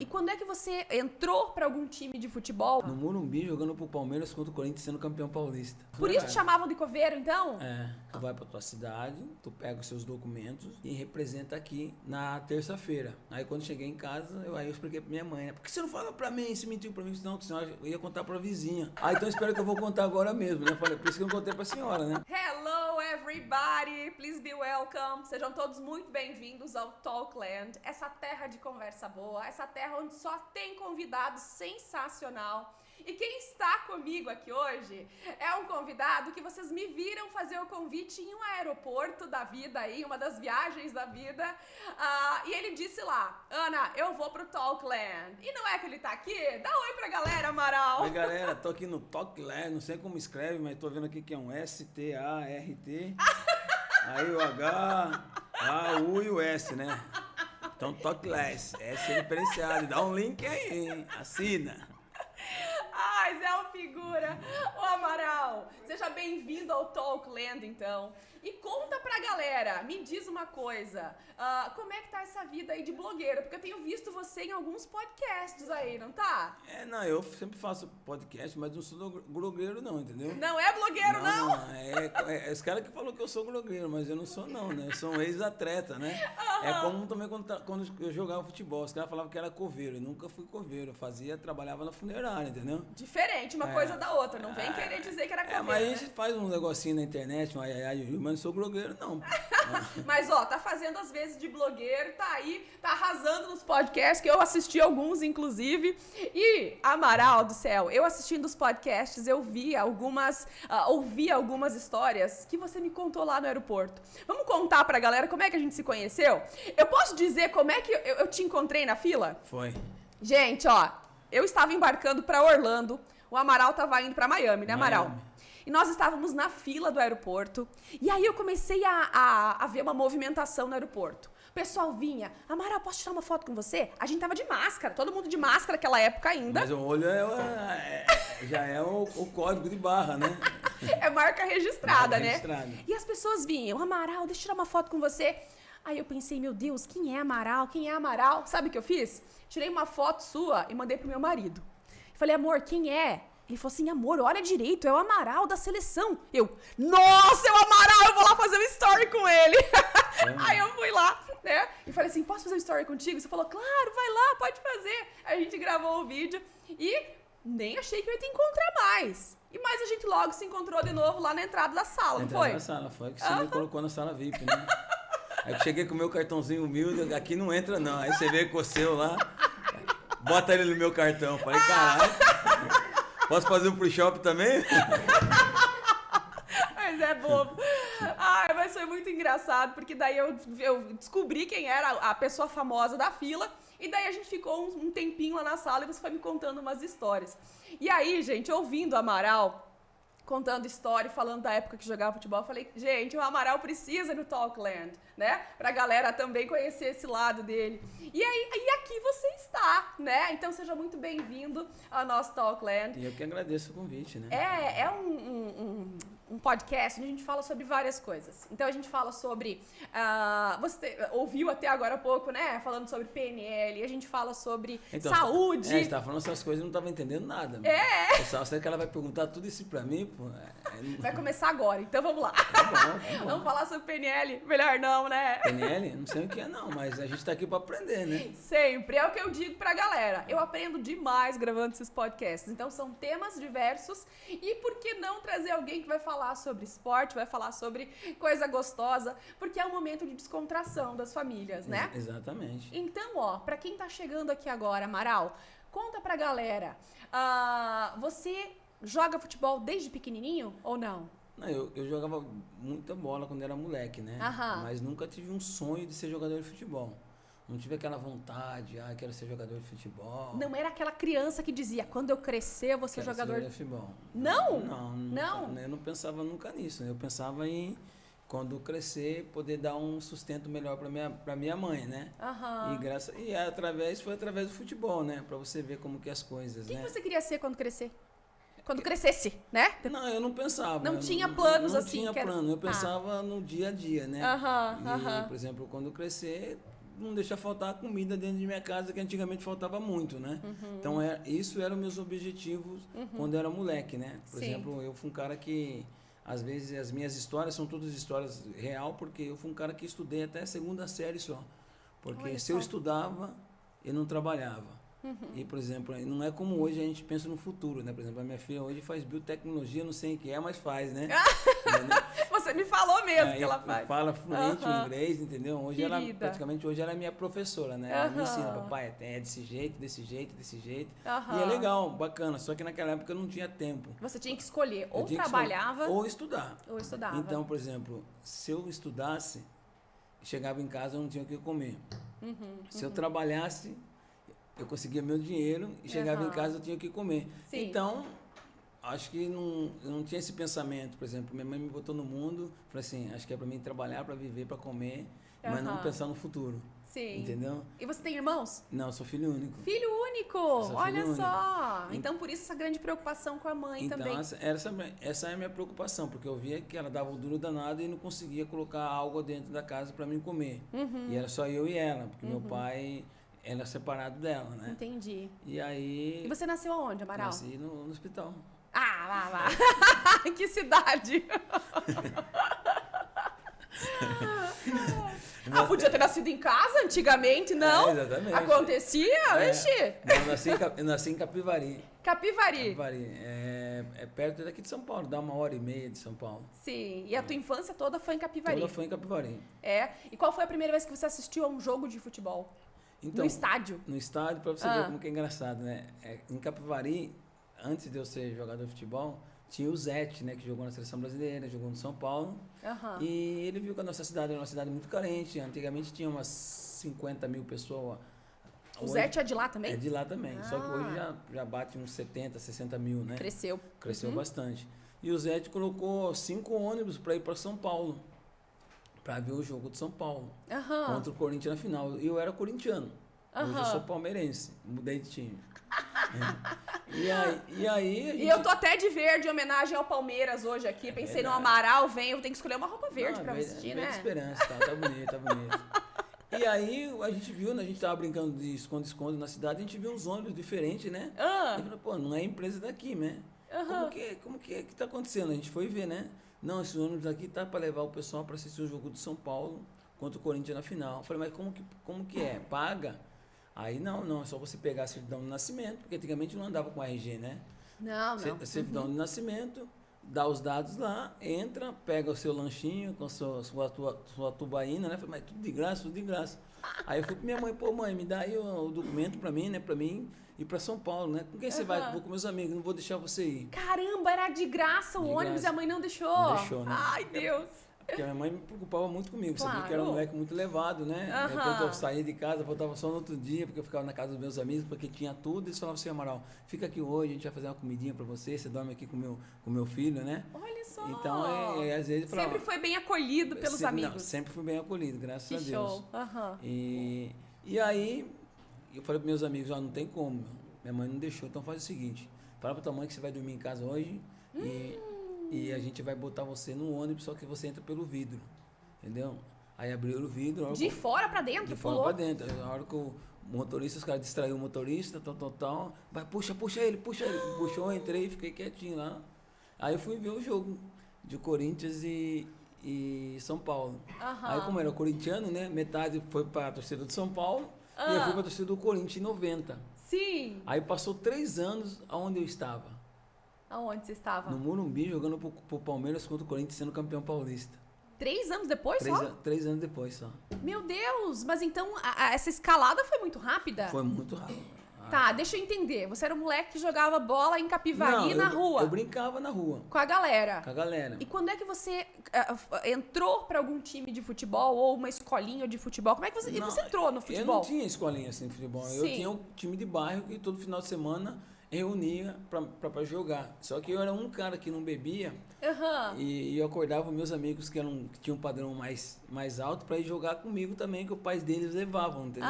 E quando é que você entrou pra algum time de futebol? No Morumbi, jogando pro Palmeiras contra o Corinthians, sendo campeão paulista. Por isso te chamavam de coveiro, então? É, tu vai pra tua cidade, tu pega os seus documentos e representa aqui na terça-feira. Aí quando cheguei em casa, eu expliquei pra minha mãe, né? Por que você não fala pra mim, se mentiu pra mim? Não, senão eu ia contar pra vizinha. Aí então espero que eu vou contar agora mesmo, né? Falei, por isso que eu não contei pra senhora, né? Hello everybody, please be welcome. Sejam todos muito bem-vindos ao Talkland, essa terra de conversa boa, essa terra onde só tem convidado sensacional. E quem está comigo aqui hoje é um convidado que vocês me viram fazer o convite em um aeroporto da vida aí, uma das viagens da vida. E ele disse lá, Ana, eu vou pro Talkland. E não é que ele tá aqui? Dá um oi pra galera, Amaral. Oi, galera, tô aqui no Talkland, não sei como escreve, mas tô vendo aqui que é um S-T-A-R-T. Aí o H, A, U e o S, né? Então Talkless, S é diferenciado. Dá um link aí, hein? Assina. Ai, Zé o figura. Ô Amaral, seja bem-vindo ao Talkland, então. E conta pra galera, me diz uma coisa, como é que tá essa vida aí de blogueiro? Porque eu tenho visto você em alguns podcasts aí, não tá? Não, eu sempre faço podcast, mas não sou blogueiro não, entendeu? Não é blogueiro, não? É esse cara que falou que eu sou blogueiro, mas eu não sou não, né? Eu sou um ex-atleta, né? É como também quando eu jogava futebol, os caras falavam que era coveiro, eu nunca fui coveiro, eu trabalhava na funerária, entendeu? Diferente uma coisa da outra, não vem querer dizer que era coveiro, mas a né? gente faz um negocinho na internet, mas não sou blogueiro não. Mas ó, tá fazendo às vezes de blogueiro, tá aí, tá arrasando nos podcasts, que eu assisti alguns inclusive. E, Amaral do céu, eu assistindo os podcasts, eu vi ouvi algumas histórias que você me contou lá no aeroporto. Vamos contar pra galera como é que a gente se conheceu? Eu posso dizer como é que eu te encontrei na fila? Foi. Gente, ó, eu estava embarcando pra Orlando, o Amaral tava indo pra Miami, né, Amaral? Miami. E nós estávamos na fila do aeroporto. E aí eu comecei a ver uma movimentação no aeroporto. O pessoal vinha, Amaral, posso tirar uma foto com você? A gente tava de máscara, todo mundo de máscara naquela época ainda. Mas o olho já é o código de barra, né? É marca registrada, Marca né? registrada. E as pessoas vinham, Amaral, deixa eu tirar uma foto com você. Aí eu pensei, meu Deus, quem é Amaral? Quem é Amaral? Sabe o que eu fiz? Tirei uma foto sua e mandei pro meu marido. Falei, amor, quem é? Ele falou assim, amor, olha direito, é o Amaral da seleção. Eu, nossa, é o Amaral, eu vou lá fazer um story com ele. Aí eu fui lá, né, e falei assim, posso fazer um story contigo? Você falou, claro, vai lá, pode fazer. Aí a gente gravou o vídeo e nem achei que eu ia te encontrar mais. Mas a gente logo se encontrou de novo lá na entrada da sala, não foi? Na sala, foi que você me colocou na sala VIP, né? Aí eu cheguei com o meu cartãozinho humilde, aqui não entra não. Aí você veio com o seu lá, bota ele no meu cartão. Falei, caralho, posso fazer um free shop também? Mas é bobo. Ai, mas foi muito engraçado, porque daí eu descobri quem era a pessoa famosa da fila, e daí a gente ficou um tempinho lá na sala e você foi me contando umas histórias. E aí, gente, ouvindo o Amaral contando história, falando da época que jogava futebol, eu falei, gente, o Amaral precisa do Talkland, né? Pra galera também conhecer esse lado dele. E aqui você está, né? Então seja muito bem-vindo ao nosso Talkland. E eu que agradeço o convite, né? É um podcast onde a gente fala sobre várias coisas. Então a gente fala sobre, você ouviu até agora há pouco, né? Falando sobre PNL, a gente fala sobre saúde. Você tava falando essas coisas e não tava entendendo nada. Pessoal, será que ela vai perguntar tudo isso pra mim? Pô, Vai começar agora, então vamos lá. Tá bom. Vamos falar sobre PNL? Melhor não, né? PNL? Não sei o que é não, mas a gente tá aqui pra aprender, né? Sempre, é o que eu digo pra galera. Eu aprendo demais gravando esses podcasts. Então são temas diversos e por que não trazer alguém que vai falar sobre esporte, vai falar sobre coisa gostosa, porque é um momento de descontração das famílias, né? Exatamente. Então, ó, pra quem tá chegando aqui agora, Amaral, conta pra galera, você joga futebol desde pequenininho ou não? Não, eu jogava muita bola quando era moleque, né? Mas nunca tive um sonho de ser jogador de futebol. Não tive aquela vontade, quero ser jogador de futebol. Não era aquela criança que dizia, quando eu crescer eu vou ser jogador de futebol. Não? Não. Eu não pensava nunca nisso. Eu pensava em, quando crescer, poder dar um sustento melhor pra minha mãe, né? Foi através do futebol, né? Pra você ver como que as coisas, né? O que você queria ser quando crescer? Quando crescesse, né? Não, eu não pensava. Não tinha planos assim? Não tinha plano. Eu pensava no dia a dia, né? Por exemplo, quando crescer, não deixar faltar comida dentro de minha casa, que antigamente faltava muito, né? Então, isso eram meus objetivos quando eu era moleque, né? Por Sim. exemplo, eu fui um cara que, às vezes, as minhas histórias são todas histórias real, porque eu fui um cara que estudei até a 2ª série só. Porque Olha se eu só. estudava, eu não trabalhava. E, por exemplo, não é como hoje a gente pensa no futuro, né? Por exemplo, a minha filha hoje faz biotecnologia, não sei o que é, mas faz, né? Entendeu? Você me falou mesmo Aí que ela faz. fala fluente o inglês, entendeu? Hoje ela, Querida. praticamente hoje ela é minha professora, né? Ela me ensina, papai, é desse jeito, desse jeito, desse jeito. E é legal, bacana. Só que naquela época eu não tinha tempo. Você tinha que escolher, Eu ou tinha que trabalhava, ou estudar. ou estudava. Então, por exemplo, se eu estudasse, chegava em casa eu não tinha o que comer. Se eu trabalhasse, eu conseguia meu dinheiro e chegava em casa eu tinha o que comer. Sim. Então, acho que eu não tinha esse pensamento. Por exemplo, minha mãe me botou no mundo, falei assim, acho que é para mim trabalhar, para viver, para comer, mas não pensar no futuro. Sim. Entendeu? E você tem irmãos? Não, eu sou filho único. Filho único! sou Olha filho só! Então, por isso essa grande preocupação com a mãe Então, também. essa é a minha preocupação, porque eu via que ela dava o duro danado e não conseguia colocar algo dentro da casa para mim comer. E era só eu e ela, porque meu pai era separado dela, né? Entendi. E aí... E você nasceu aonde, Amaral? Nasci no hospital. Ah, lá. Que cidade! Podia ter nascido em casa antigamente, não? Exatamente. Acontecia? Ixi! Eu nasci em Capivari. Capivari. Capivari. É perto daqui de São Paulo, dá 1h30 de São Paulo. Sim. E a tua infância toda foi em Capivari? Toda foi em Capivari. É. E qual foi a primeira vez que você assistiu a um jogo de futebol? Então, No estádio? No estádio, pra você ver como que é engraçado, né? Em Capivari, antes de eu ser jogador de futebol, tinha o Zete, né? Que jogou na Seleção Brasileira, jogou no São Paulo. E ele viu que a nossa cidade era uma cidade muito carente. Antigamente tinha umas 50 mil pessoas. O Zete é de lá também? É de lá também. Só que hoje já bate uns 70, 60 mil, né? Cresceu. Cresceu bastante. E o Zete colocou 5 ônibus para ir para São Paulo, para ver o jogo de São Paulo, contra o Corinthians na final. E eu era corintiano. Hoje eu sou palmeirense, mudei de time. E aí a gente... E eu tô até de verde em homenagem ao Palmeiras hoje aqui. Pensei no Amaral, vem, eu tenho que escolher uma roupa verde pra assistir, né? Esperança, tá bonito, tá bonito. E aí a gente viu, né, a gente tava brincando de esconde-esconde na cidade, a gente viu uns ônibus diferentes, né? E falou, pô, não é empresa daqui, né? Como que tá acontecendo? A gente foi ver, né? Não, esse ônibus aqui tá para levar o pessoal para assistir o jogo de São Paulo contra o Corinthians na final. Eu falei, mas como que é? Paga? Aí não, é só você pegar a certidão de nascimento, porque antigamente não andava com RG, né? Não. Certidão de nascimento, dá os dados lá, entra, pega o seu lanchinho com sua tubaína, né? Falei, mas tudo de graça, tudo de graça. Aí eu fui pra minha mãe, pô, mãe, me dá aí o documento pra mim, né? Pra mim ir pra São Paulo, né? Com quem você vai? Vou com meus amigos, não vou deixar você ir. Caramba, era de graça o De ônibus graça. e a mãe não deixou. Não deixou, né? Ai, Deus. Porque a minha mãe me preocupava muito comigo, sabia que eu era um Claro. moleque muito levado, né? De repente eu saía de casa, voltava só no outro dia, porque eu ficava na casa dos meus amigos, porque tinha tudo. Eles falavam assim, Amaral, fica aqui hoje, a gente vai fazer uma comidinha pra você, você dorme aqui com meu filho, né? Olha só. Então, às vezes... Sempre foi bem acolhido pelos amigos. Não, sempre fui bem acolhido, graças a Que Deus. show. E aí, eu falei para meus amigos, não tem como, minha mãe não deixou, então faz o seguinte, fala pra tua mãe que você vai dormir em casa hoje e a gente vai botar você no ônibus, só que você entra pelo vidro, entendeu? Aí abriu o vidro... De fora pra dentro, De fora pulou? pra dentro. A hora que o motorista, os caras distraiu o motorista, tal, vai, puxa ele. Puxou, eu entrei, fiquei quietinho lá. Aí eu fui ver o jogo de Corinthians e São Paulo. Aí como era corintiano, né, metade foi pra torcida do São Paulo e eu fui pra torcida do Corinthians em 90. Sim. Aí passou 3 anos aonde eu estava. Aonde você estava? No Morumbi, jogando pro Palmeiras contra o Corinthians, sendo campeão paulista. 3 anos depois só? 3 anos depois só. Meu Deus, mas então essa escalada foi muito rápida? Foi muito rápido. Tá, deixa eu entender. Você era um moleque que jogava bola em Capivari na rua? Eu brincava na rua. Com a galera? Com a galera. E quando é que você entrou pra algum time de futebol ou uma escolinha de futebol? Como é que você, e você entrou no futebol? Eu não tinha escolinha assim de futebol. Sim. Eu tinha um time de bairro que todo final de semana reunia pra jogar. Só que eu era um cara que não bebia e eu acordava meus amigos que tinham um padrão mais alto pra ir jogar comigo também, que os pais deles levavam, entendeu?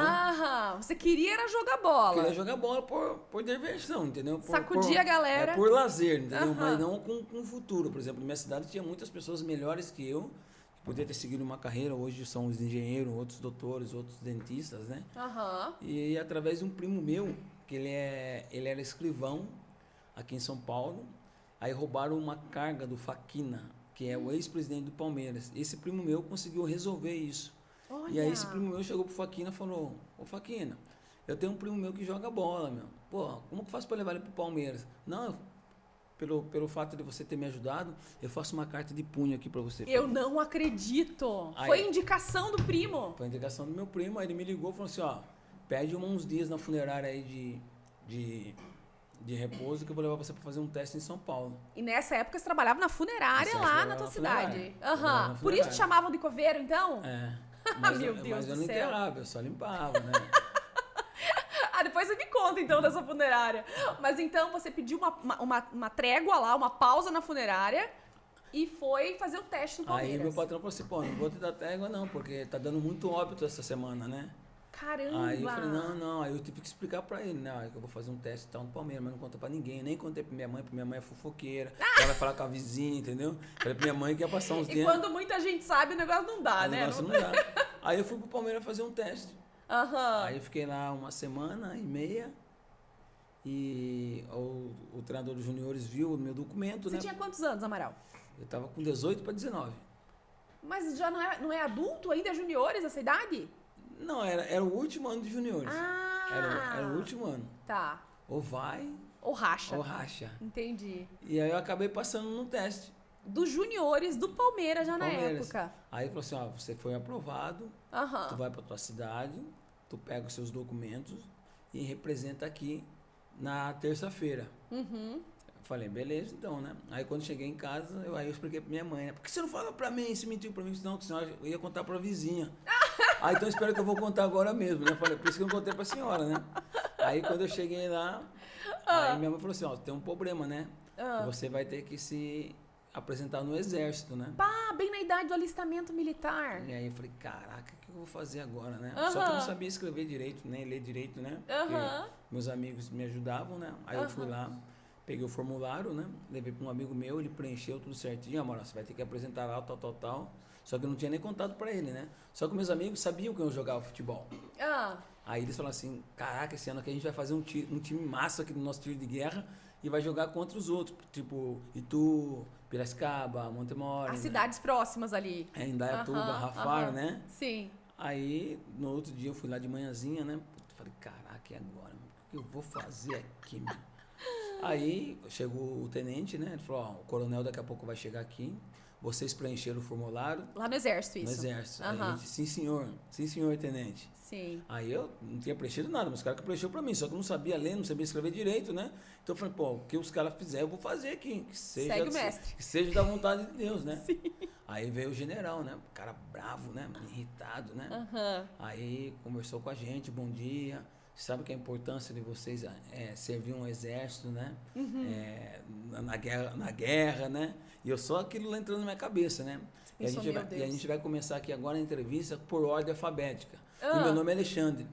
Você queria era jogar bola. Queria jogar bola por diversão, entendeu? Sacudir a galera. Por lazer, entendeu? Mas não com futuro. Por exemplo, na minha cidade tinha muitas pessoas melhores que eu, que podia ter seguido uma carreira, hoje são os engenheiros, outros doutores, outros dentistas, né? Aham. E através de um primo meu, que ele era escrivão aqui em São Paulo, aí roubaram uma carga do Faquina, que é o ex-presidente do Palmeiras. Esse primo meu conseguiu resolver isso. Olha. E aí esse primo meu chegou pro Faquina e falou, ô Faquina, eu tenho um primo meu que joga bola, meu. Pô, como que eu faço para levar ele pro Palmeiras? Não, pelo fato de você ter me ajudado, eu faço uma carta de punho aqui para você. Eu não acredito. Aí- Foi indicação do primo. Foi a indicação do meu primo, aí ele me ligou e falou assim, ó, pede uns dias na funerária aí de repouso que eu vou levar você para fazer um teste em São Paulo. E nessa época você trabalhava na funerária Nessa lá época na eu tua trabalhava na cidade. funerária. Eu trabalhava Aham. na Por isso te funerária. chamavam de coveiro, então? É. Meu Deus Mas eu do não céu. enterrava, eu só limpava, né? Ah, depois você me conta, então, dessa funerária. Mas então você pediu uma trégua lá, uma pausa na funerária e foi fazer o teste no Palmeiras. Aí meu patrão falou assim, pô, não vou te dar trégua não, porque tá dando muito óbito essa semana, né? Caramba! Aí eu falei, não, aí eu tive que explicar pra ele, né? Aí que eu vou fazer um teste e tal no Palmeiras, mas não conta pra ninguém, nem contei pra minha mãe é fofoqueira, ela vai falar com a vizinha, entendeu? Falei pra minha mãe que ia passar uns E dias. quando muita gente sabe, o negócio não dá, Aí o né? negócio não dá. Aí eu fui pro Palmeiras fazer um teste. Aham. Aí eu fiquei lá uma semana e meia e o treinador dos juniores viu o meu documento, Você né? tinha quantos anos, Amaral? Eu tava com 18 para 19. Mas já não é adulto ainda, é juniores essa idade? Não, era o último ano de juniores. Ah! Era o último ano. Tá. Ou vai Ou racha. ou racha. Entendi. E aí eu acabei passando no teste. Dos juniores do Palmeiras já na Palmeiras. época. Aí falou assim, ó, você foi aprovado, tu Aham. vai pra tua cidade, tu pega os seus documentos e representa aqui na terça-feira. Uhum. Eu falei, beleza, então, né? Aí quando cheguei em casa, aí eu expliquei pra minha mãe, né? Por que você não fala pra mim? Você mentiu pra mim? Não, senão eu ia contar pra vizinha. Aí então espero que eu vou contar agora mesmo, né? Eu falei, por isso que eu não contei pra senhora, né? Aí quando eu cheguei lá, aí minha mãe falou assim, ó, tem um problema, né? Que você vai ter que se apresentar no exército, né? Pá, bem na idade do alistamento militar. E aí eu falei, caraca, o que eu vou fazer agora, né? Aham. Só que eu não sabia escrever direito, nem ler direito, né? Aham. Porque meus amigos me ajudavam, né? Aí eu fui lá, peguei o formulário, né? Levei para um amigo meu, ele preencheu tudo certinho. Amor, você vai ter que apresentar lá, tal. Só que eu não tinha nem contado para ele, né? Só que meus amigos sabiam que eu jogava futebol. Ah, Aí eles falaram assim, caraca, esse ano aqui a gente vai fazer um time massa aqui no nosso tiro de guerra e vai jogar contra os outros, tipo Itu, Piracicaba, Montemor, as cidades próximas ali. Indaiatuba, Aham, Rafar, aham. né? Sim. Aí, no outro dia, eu fui lá de manhãzinha, né? Falei, caraca, e agora? Meu? O que eu vou fazer aqui, meu? Aí, chegou o tenente, né? Ele falou, ó, o coronel daqui a pouco vai chegar aqui. Vocês preencheram o formulário Lá no exército, no isso. exército. Aí Aham. a gente, sim, senhor, tenente. Sim. Aí eu não tinha preenchido nada, mas os caras que preencheu pra mim, só que eu não sabia ler, não sabia escrever direito, né? Então eu falei, pô, o que os caras fizerem, eu vou fazer aqui. Que seja, Segue o mestre. Que seja da vontade de Deus, né? Sim. Aí veio o general, né? O cara bravo, né? Irritado, né? Aham. Aí conversou com a gente, bom dia. Sabe que a importância de vocês servir um exército, né? Na guerra, né? E eu só aquilo lá entrando na minha cabeça, né? E a, Isso, gente meu vai, e a Deus. gente vai começar aqui agora a entrevista por ordem alfabética. Ah. E meu nome é Alexandre.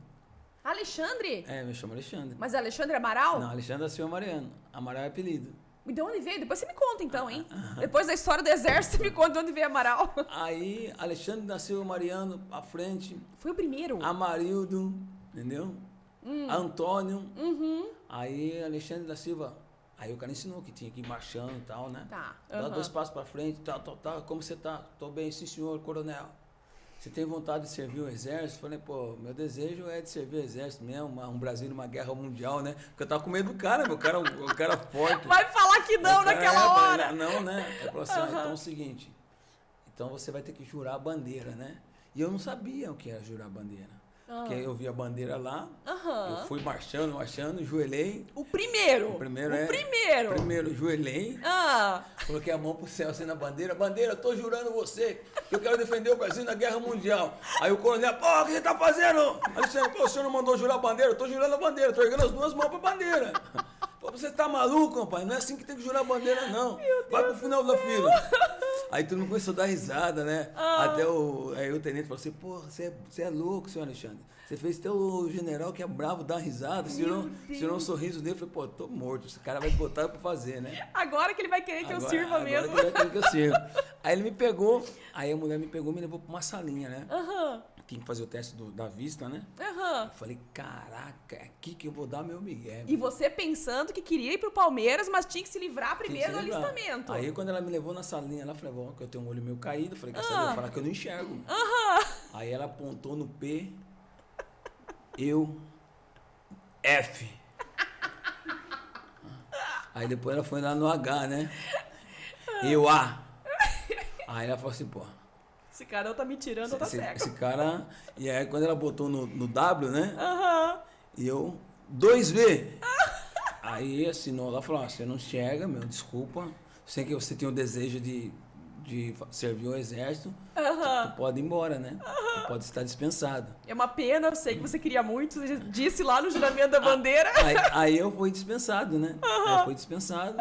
Alexandre? É, me chamo Alexandre. Mas é Alexandre Amaral? Não, Alexandre da Silva Mariano. Amaral é apelido. E de onde veio? Depois você me conta, então, hein? Depois da história do exército, você me conta de onde veio Amaral. Aí, Alexandre da Silva Mariano, à frente. Foi o primeiro. Amarildo, entendeu? Antônio. Aí, Alexandre da Silva. Aí o cara ensinou que tinha que ir marchando e tal, né? Tá. Dá aham. 2 passos pra frente, tal. Como você tá? Tô bem, sim, senhor, coronel. Você tem vontade de servir o exército? Falei, pô, meu desejo é de servir o exército mesmo, um Brasil numa guerra mundial, né? Porque eu tava com medo do cara, meu cara, o cara forte. Vai falar que não O cara, naquela hora. Não, né? Ele falou assim, então é o seguinte, então você vai ter que jurar a bandeira, né? E eu não sabia o que era jurar a bandeira. Porque eu vi a bandeira lá, Aham. eu fui marchando, joelhei. O primeiro. O primeiro, Primeiro, joelhei. Ah, Coloquei a mão pro céu assim na bandeira. Bandeira, eu tô jurando você que eu quero defender o Brasil na guerra mundial. Aí o coronel, pô, o que você tá fazendo? Alexandre, pô, o senhor não mandou jurar a bandeira? Eu tô jurando a bandeira, tô erguendo as 2 mãos pra bandeira. Pô, você tá maluco, rapaz? Não é assim que tem que jurar a bandeira, não. Vai pro final da fila. Aí todo mundo começou a dar risada, né? Aí o tenente falou assim, pô, você é louco, senhor Alexandre. Você fez até o general que é bravo dar risada, tirou um sorriso dele. Eu falei, pô, tô morto, esse cara vai me botar pra fazer, né? Agora que ele vai querer que eu sirva mesmo. Agora que ele vai querer que eu sirva. Aí ele me pegou, aí a mulher me pegou e me levou pra uma salinha, né? Tinha que fazer o teste da vista, né? Eu falei, caraca, é aqui que eu vou dar meu migué. E você pensando que queria ir pro Palmeiras, mas tinha que se livrar primeiro do alistamento. Aí quando ela me levou na salinha, ela falou, que eu tenho um olho meio caído. Eu falei, quer saber? Eu vou falar que eu não enxergo. Aí ela apontou no P, eu, F. Aí depois ela foi lá no H, né? Eu, A. Aí ela falou assim, pô... Esse cara tá me tirando, tá cego. Esse cara... E aí quando ela botou no W, né? E eu, 2V. Aí assinou lá, falou, você não enxerga, meu, desculpa. Sei que você tem o desejo de servir o exército, tu pode ir embora, né? Tu pode estar dispensado. É uma pena, eu sei que você queria muito, você disse lá no juramento da bandeira. Aí eu fui dispensado, né? Aí fui dispensado.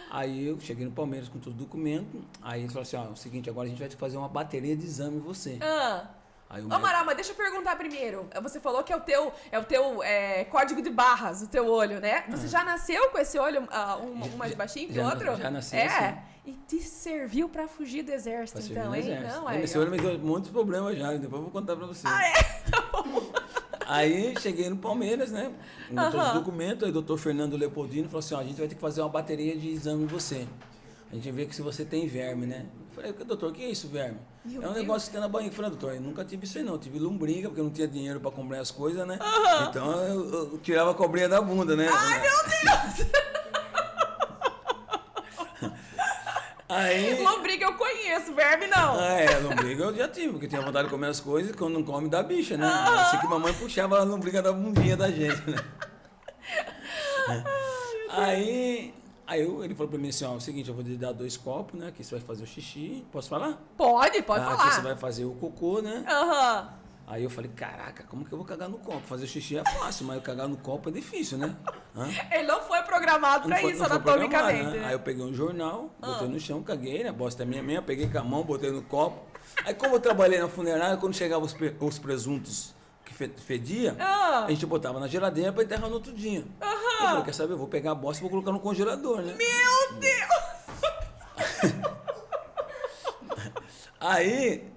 Aí eu cheguei no Palmeiras com todo o documento. Aí eles falaram assim, ó, é o seguinte, agora a gente vai te fazer uma bateria de exame em você. Aí Amaral, mas deixa eu perguntar primeiro. Você falou que é o teu código de barras, o teu olho, né? Você já nasceu com esse olho um mais baixinho que o outro? Já nasci assim. E te serviu pra fugir do exército, então, hein? Não, esse olho me deu muitos problemas já, depois eu vou contar pra você. Tá bom. Aí cheguei no Palmeiras, né? Com todos os documentos, aí o doutor Fernando Leopoldino falou assim, ó, a gente vai ter que fazer uma bateria de exame em você. A gente vê que se você tem verme, né? Eu falei, doutor, o que é isso, verme? É um negócio que tem na barriga. Eu falei, doutor, eu nunca tive isso aí não. Eu tive lombriga, porque eu não tinha dinheiro pra comprar as coisas, né? Então eu tirava a cobrinha da bunda, né? Ai, meu Deus! Aí... Lombriga eu conheço, verme não. Lombriga eu já tive, porque tinha vontade de comer as coisas e quando não come dá bicha, né? Assim que mamãe puxava a lombriga da bundinha da gente, né? Aí ele falou pra mim assim, ó, é o seguinte, eu vou te dar 2 copos, né? Aqui você vai fazer o xixi. Posso falar? Pode falar. Aqui você vai fazer o cocô, né? Aí eu falei, caraca, como que eu vou cagar no copo? Fazer xixi é fácil, mas eu cagar no copo é difícil, né? Ele não foi programado pra isso anatomicamente. Né? Aí eu peguei um jornal, botei no chão, caguei, né? A bosta é minha, peguei com a mão, botei no copo. Aí como eu trabalhei na funerária, quando chegavam os presuntos que fedia, a gente botava na geladeira pra enterrar no outro dia. Eu falei, quer saber, eu vou pegar a bosta e vou colocar no congelador, né? Meu Deus! Aí,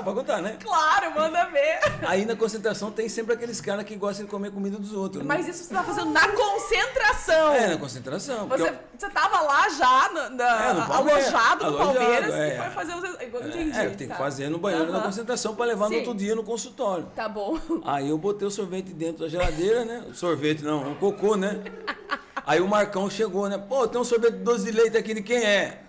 pode contar, né? Claro, manda ver. Aí na concentração tem sempre aqueles caras que gostam de comer comida dos outros. Né? Mas isso você tá fazendo na concentração. Na concentração. Você tava lá já, alojado no Palmeiras e foi fazer os... Entendi. Tem que fazer no banheiro da concentração pra levar no outro dia no consultório. Tá bom. Aí eu botei o sorvete dentro da geladeira, né? Sorvete não, o cocô, né? Aí o Marcão chegou, né? Pô, tem um sorvete de doce de leite aqui de quem é?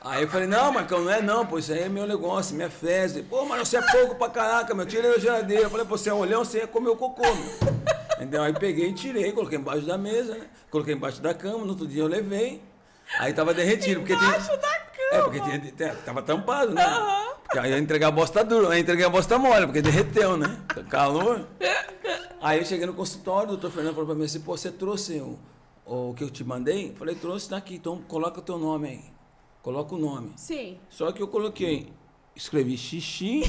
Aí eu falei, não, Marcão, não é não, pô, isso aí é meu negócio, minha fezes. Pô, mas você é pouco pra caraca, meu, tirei da geladeira. Eu falei, pô, você é olhão, você ia comer o cocô, meu. Entendeu? Aí peguei e tirei, coloquei embaixo da mesa, né? Coloquei embaixo da cama, no outro dia eu levei. Aí tava derretido, porque embaixo da cama? Porque tava tampado, né? Porque aí eu ia entregar a bosta dura, aí entreguei a bosta mole, porque derreteu, né? Calor. Aí eu cheguei no consultório, o doutor Fernando falou pra mim assim, pô, você trouxe o que eu te mandei? Eu falei, trouxe, tá aqui, então coloca o teu nome aí. Coloca o nome. Sim. Só que eu coloquei, escrevi xixi,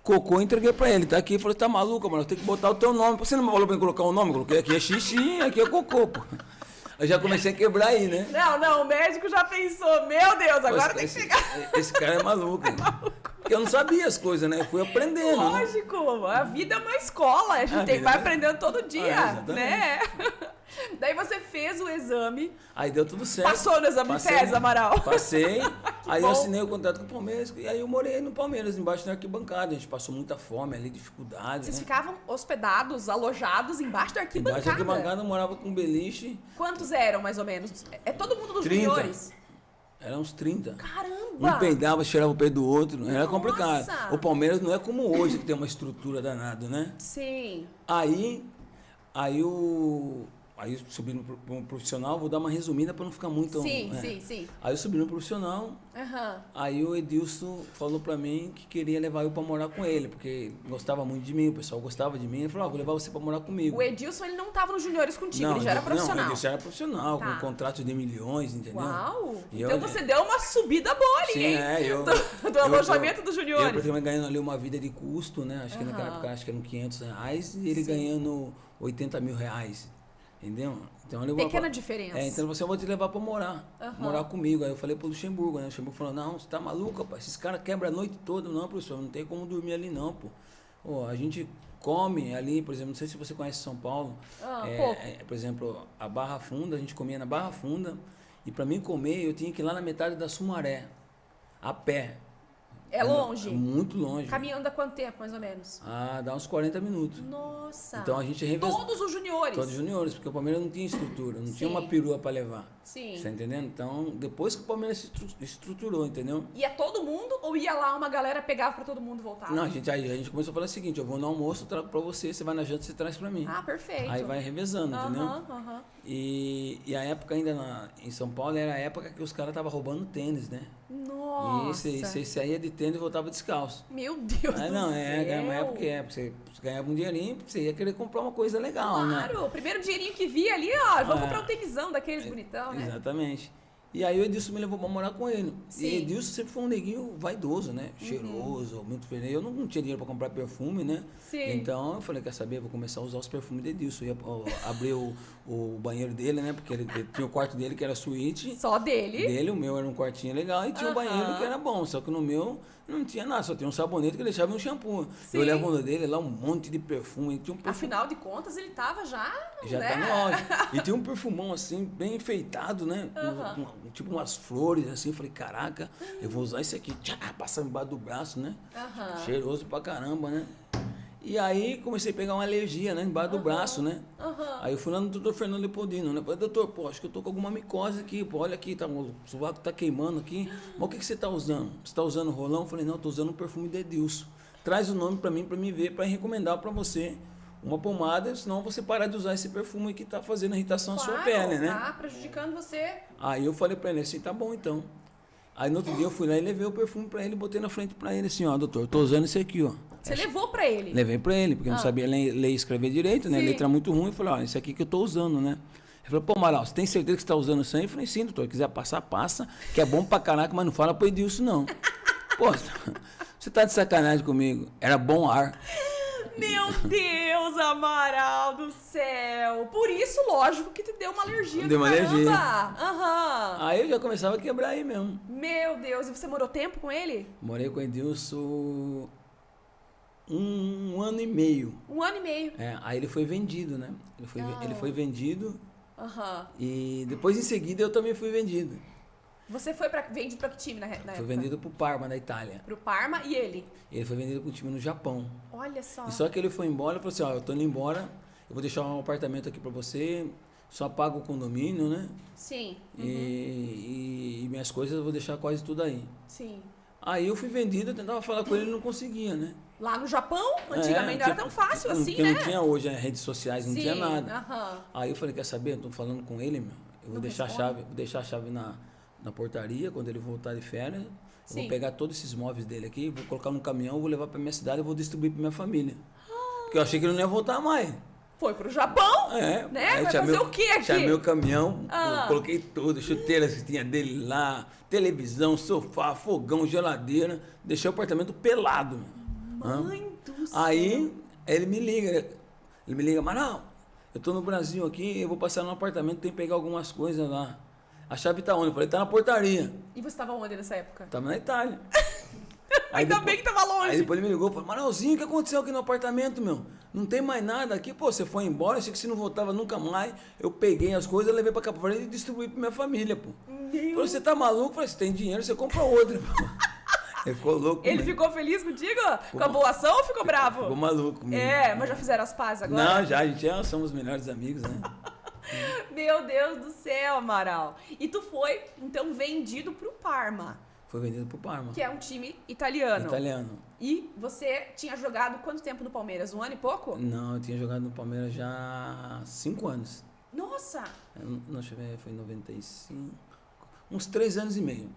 cocô e entreguei pra ele. Tá aqui, eu falei, tá maluco, mano, eu tenho que botar o teu nome. Você não me falou pra mim colocar o nome? Eu coloquei aqui é xixi, aqui é cocô, pô. Eu já comecei a quebrar aí, né? Não, o médico já pensou, meu Deus, agora tem que chegar. Esse cara é maluco. Porque eu não sabia as coisas, né? Eu fui aprendendo. Lógico, né? A vida é uma escola, a gente vai aprendendo todo dia, né? Daí você fez o exame. Aí deu tudo certo. Passou no exame FES, Amaral? Passei. Aí eu assinei o contrato com o Palmeiras. E aí eu morei no Palmeiras, embaixo da arquibancada. A gente passou muita fome ali, dificuldade. Vocês né? ficavam hospedados, alojados embaixo da arquibancada? Embaixo da arquibancada eu morava com beliche. Quantos eram, mais ou menos? É todo mundo dos 30. juniores? Eram uns 30. Caramba! Um peidava, cheirava o pé do outro. Era complicado. O Palmeiras não é como hoje, que tem uma estrutura danada, né? Sim. Aí Aí eu subi no profissional, vou dar uma resumida para não ficar muito... Sim. Aí eu subi no profissional, aí o Edilson falou para mim que queria levar eu para morar com ele, porque ele gostava muito de mim, o pessoal gostava de mim. Ele falou, vou levar você para morar comigo. O Edilson, ele não tava nos juniores contigo, ele já era profissional. Não, o Edilson era profissional, com contrato de milhões, entendeu? Uau! E então você deu uma subida boa ali, hein? Do alojamento dos juniores. Eu ganhando ali uma vida de custo, né? Acho que naquela época acho que eram R$500 e ele ganhando R$80 mil. Entendeu? Então ele pequena diferença. Então eu vou te levar pra morar comigo. Aí eu falei pro Luxemburgo, né? O Luxemburgo falou, não, você tá maluco, rapaz? Esses caras quebram a noite toda. Não, professor, não tem como dormir ali não, pô. Pô, a gente come ali, por exemplo, não sei se você conhece São Paulo. Por exemplo, a Barra Funda, a gente comia na Barra Funda. E pra mim comer, eu tinha que ir lá na metade da Sumaré, a pé. É longe? Muito longe. Caminhando há quanto tempo, mais ou menos? Dá uns 40 minutos. Nossa! Então a gente Todos os juniores? Todos os juniores, porque o Palmeiras não tinha estrutura, não tinha uma perua para levar. Sim. Você tá entendendo? Então, depois que o Palmeiras se estruturou, entendeu? Ia todo mundo ou ia lá uma galera, pegava para todo mundo voltar? Não, a gente começou a falar o seguinte, eu vou no almoço, eu trago para você vai na janta, você traz para mim. Perfeito. Aí vai revezando, entendeu? E a época ainda em São Paulo era a época que os caras estavam roubando tênis, né? Nossa! E você saía de tênis e voltava descalço. Meu Deus do céu! Uma época você ganhava um dinheirinho, você ia querer comprar uma coisa legal, né? Claro, o primeiro dinheirinho que via ali, vamos comprar um tênisão daqueles bonitão, né? Exatamente. E aí o Edilson me levou pra morar com ele. Sim. E Edilson sempre foi um neguinho vaidoso, né? Cheiroso, muito feliz. Eu não tinha dinheiro pra comprar perfume, né? Sim. Então eu falei, quer saber? Vou começar a usar os perfumes de Edilson. Eu ia abrir o banheiro dele, né? Porque ele tinha o quarto dele que era suíte. Só dele? O meu era um quartinho legal e tinha um banheiro que era bom. Só que no meu não tinha nada, só tinha um sabonete que ele deixava um shampoo. Sim. Eu olhava no dele lá um monte de perfume. Tinha um perfume. Afinal de contas, ele tava já né? Tá no auge. E tinha um perfumão assim, bem enfeitado, né? Tipo umas flores assim. Eu falei, caraca, eu vou usar esse aqui. Passando embaixo do braço, né? Cheiroso pra caramba, né? E aí comecei a pegar uma alergia, né? Embaixo do braço, né? Aí eu fui lá no doutor Fernando Leopoldino, né? Falei, doutor, pô, acho que eu tô com alguma micose aqui, pô, olha aqui, o sovaco tá queimando aqui. Mas o que você tá usando? Você tá usando rolão? Eu falei, não, eu tô usando um perfume de Edilson. Traz o nome pra mim ver, pra recomendar pra você uma pomada, senão você parar de usar esse perfume que tá fazendo irritação à sua pele, né? Tá prejudicando você. Aí eu falei pra ele assim, tá bom então. Aí no outro dia eu fui lá e levei o perfume pra ele, botei na frente pra ele assim, ó, doutor, eu tô usando esse aqui, ó. Você levou pra ele? Levei pra ele, porque não sabia ler e escrever direito, né? Sim. Letra muito ruim. Eu falei, ó, esse aqui que eu tô usando, né? Ele falou, pô, Amaral, você tem certeza que você tá usando isso aí? Eu falei, sim, doutor, quiser passar, passa, que é bom pra caraca, mas não fala pro Edilson, não. Pô, você tá de sacanagem comigo. Era bom ar. Meu Deus, Amaral do céu. Por isso, lógico, que te deu uma alergia. Deu uma alergia. Aí eu já começava a quebrar aí mesmo. Meu Deus, e você morou tempo com ele? Morei com o Edilson um ano e meio. Um ano e meio. Aí ele foi vendido, né? Ele foi vendido. E depois, em seguida, eu também fui vendido. Você foi vendido para que time na época? Foi vendido pro Parma, da Itália. Pro Parma e ele? Ele foi vendido pro time no Japão. Olha só. E só que ele foi embora, ele falou assim, ó, eu tô indo embora, eu vou deixar um apartamento aqui para você, só pago o condomínio, né? Sim. E minhas coisas eu vou deixar quase tudo aí. Sim. Aí eu fui vendido, eu tentava falar com ele, ele não conseguia, né? Lá no Japão, antigamente não era tão fácil assim, né? Não tinha hoje redes sociais, não tinha nada. Aham. Aí eu falei, quer saber? Eu tô falando com ele, meu. Eu vou deixar a chave na portaria quando ele voltar de férias. Eu vou pegar todos esses móveis dele aqui, vou colocar num caminhão, vou levar pra minha cidade e vou distribuir pra minha família. Porque eu achei que ele não ia voltar mais. Foi pro Japão, né? Vai fazer o quê aqui? Chamei o caminhão, coloquei tudo, chuteiras que tinha dele lá, televisão, sofá, fogão, geladeira. Deixei o apartamento pelado. Mãe do céu. Aí ele me liga, Amaral, eu tô no Brasil aqui, eu vou passar no apartamento, tem que pegar algumas coisas lá. A chave tá onde? Eu falei, tá na portaria. E você estava onde nessa época? Tava na Itália. Ainda bem que tava longe. Aí depois ele me ligou e falou, Maralzinho, o que aconteceu aqui no apartamento, meu? Não tem mais nada aqui, pô, você foi embora, achei que você não voltava nunca mais. Eu peguei as coisas, levei pra Cabo Verde e distribuí pra minha família, pô. Falei, você tá maluco? Eu falei, você tem dinheiro, você compra outra, pô. Ele ficou louco. Ele ficou feliz contigo? Com a boa ação ou ficou bravo? Ficou maluco. Mas já fizeram as pazes agora? Não, já, a gente somos os melhores amigos, né? Meu Deus do céu, Amaral. E tu foi, então, vendido pro Parma. Foi vendido pro Parma. Que é um time italiano. Italiano. E você tinha jogado quanto tempo no Palmeiras? Um ano e pouco? Não, eu tinha jogado no Palmeiras já há 5 anos. Nossa, Nossa! Não, deixa eu ver, foi em 95. Uns 3 anos e meio.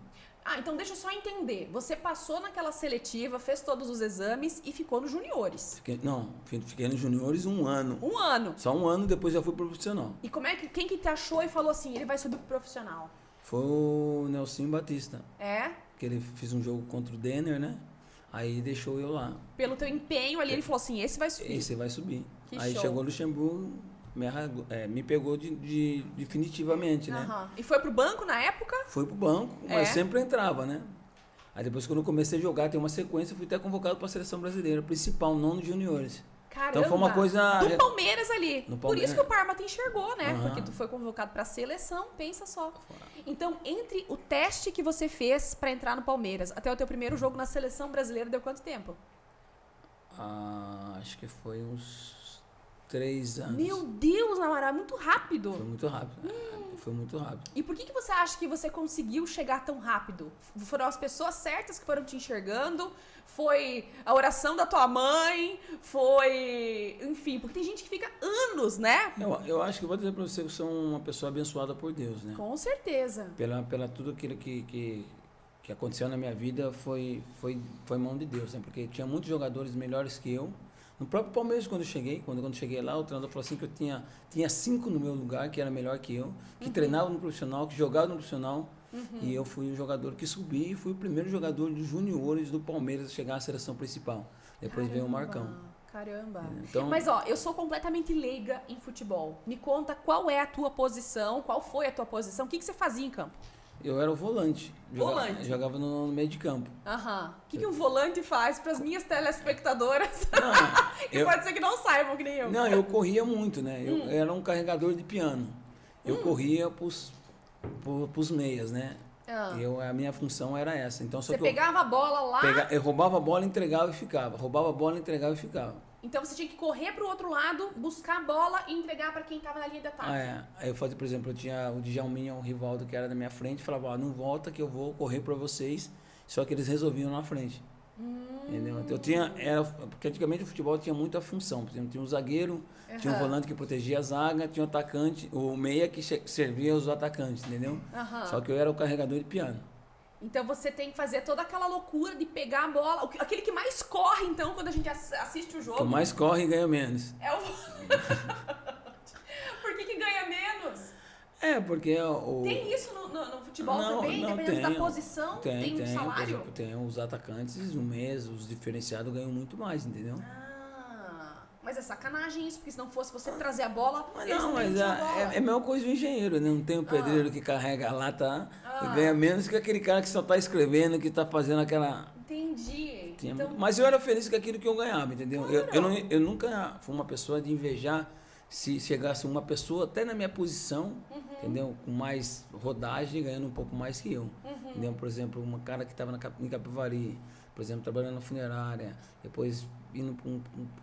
Ah, então deixa eu só entender. Você passou naquela seletiva, fez todos os exames e ficou nos juniores. Fiquei nos juniores 1 ano. 1 ano. Só 1 ano, depois já fui pro profissional. E quem que te achou e falou assim, ele vai subir pro profissional? Foi o Nelsinho Batista. É? Que ele fez um jogo contra o Denner, né? Aí deixou eu lá. Pelo teu empenho ali, ele falou assim, esse vai subir. Esse vai subir. Que Aí show. chegou o Luxemburgo, me pegou definitivamente, né? Aham. E foi pro banco na época? Fui pro banco, mas É? sempre entrava, né? Aí depois quando eu comecei a jogar, tem uma sequência, fui até convocado para a seleção brasileira, principal, nono de juniores. Caramba. Então foi uma coisa... Do Palmeiras ali. No Por isso Palmeiras. que o Parma te enxergou, né? Aham. Porque tu foi convocado pra seleção, pensa só. Então, entre o teste que você fez pra entrar no Palmeiras até o teu primeiro jogo na seleção brasileira, deu quanto tempo? Acho que foi uns 3 anos. Meu Deus, Amaral, é muito rápido. Foi muito rápido. Foi muito rápido. E por que você acha que você conseguiu chegar tão rápido? Foram as pessoas certas que foram te enxergando? Foi a oração da tua mãe? Foi... Enfim, porque tem gente que fica anos, né? Eu acho que eu vou dizer pra você que eu sou uma pessoa abençoada por Deus, né? Com certeza. Pela tudo aquilo que aconteceu na minha vida foi mão de Deus, né? Porque tinha muitos jogadores melhores que eu. No próprio Palmeiras, quando eu cheguei lá, o treinador falou assim que eu tinha 5 no meu lugar, que era melhor que eu, que treinava no profissional, que jogava no profissional. E eu fui o jogador que subi e fui o primeiro jogador dos juniores do Palmeiras a chegar à seleção principal. Depois veio o Marcão. Caramba. Então, Mas, ó, eu sou completamente leiga em futebol. Me conta qual é a tua posição, qual foi a tua posição, o que você fazia em campo? eu era o volante. Volante. Jogava no meio de campo. Aham. O que um volante faz para as minhas telespectadoras? Não, que pode ser que não saibam, que nem eu. Não, eu corria muito, né? Eu era um carregador de piano. Eu corria pros meias, né? A minha função era essa. Então, só Você que pegava a bola lá, eu roubava a bola, entregava e ficava. Roubava a bola, entregava e ficava. então você tinha que correr pro outro lado, buscar a bola e entregar para quem tava na linha de ataque. Aí eu fazia, por exemplo, eu tinha o Djalminha, o Rivaldo, que era na minha frente, falava, ó, não volta que eu vou correr para vocês. Só que eles resolviam na frente. Entendeu? Então, porque antigamente o futebol tinha muita função. Por exemplo, tinha um zagueiro, tinha um volante que protegia a zaga, tinha um atacante, o meia que servia os atacantes, entendeu? Só que eu era o carregador de piano. Então você tem que fazer toda aquela loucura de pegar a bola. Aquele que mais corre, então, quando a gente assiste o jogo. O que mais corre e ganha menos. É o. Por que ganha menos? Porque Tem isso no futebol Não, também? não, Dependendo da tem. posição, tem um salário? Por exemplo, tem os atacantes, no mês, os diferenciados ganham muito mais, entendeu? Mas é sacanagem isso, porque se não fosse você trazer a bola, Mas eles não, também mas tinham a bola. é a mesma coisa do engenheiro, né? Não tem o pedreiro que carrega a lata e ganha menos que aquele cara que só tá escrevendo, que tá fazendo aquela... Entendi. Então, Mas eu era feliz com aquilo que eu ganhava, entendeu? Claro. Eu nunca fui uma pessoa de invejar se chegasse uma pessoa até na minha posição, entendeu? Com mais rodagem, ganhando um pouco mais que eu. Entendeu? Por exemplo, uma cara que estava em Capivari, por exemplo, trabalhando na funerária, depois indo para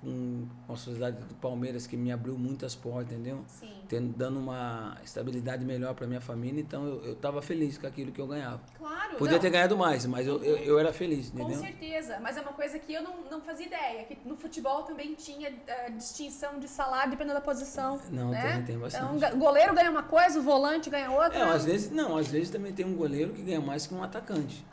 uma sociedade do Palmeiras que me abriu muitas portas, entendeu? Sim. Dando uma estabilidade melhor para minha família, então eu estava feliz com aquilo que eu ganhava. claro. Podia não, ter ganhado mais, mas eu era feliz, com entendeu? certeza. Mas é uma coisa que eu não fazia ideia, que no futebol também tinha distinção de salário dependendo da posição. Não, né? tem bastante. Então, o goleiro ganha uma coisa, o volante ganha outra. Às vezes também tem um goleiro que ganha mais que um atacante.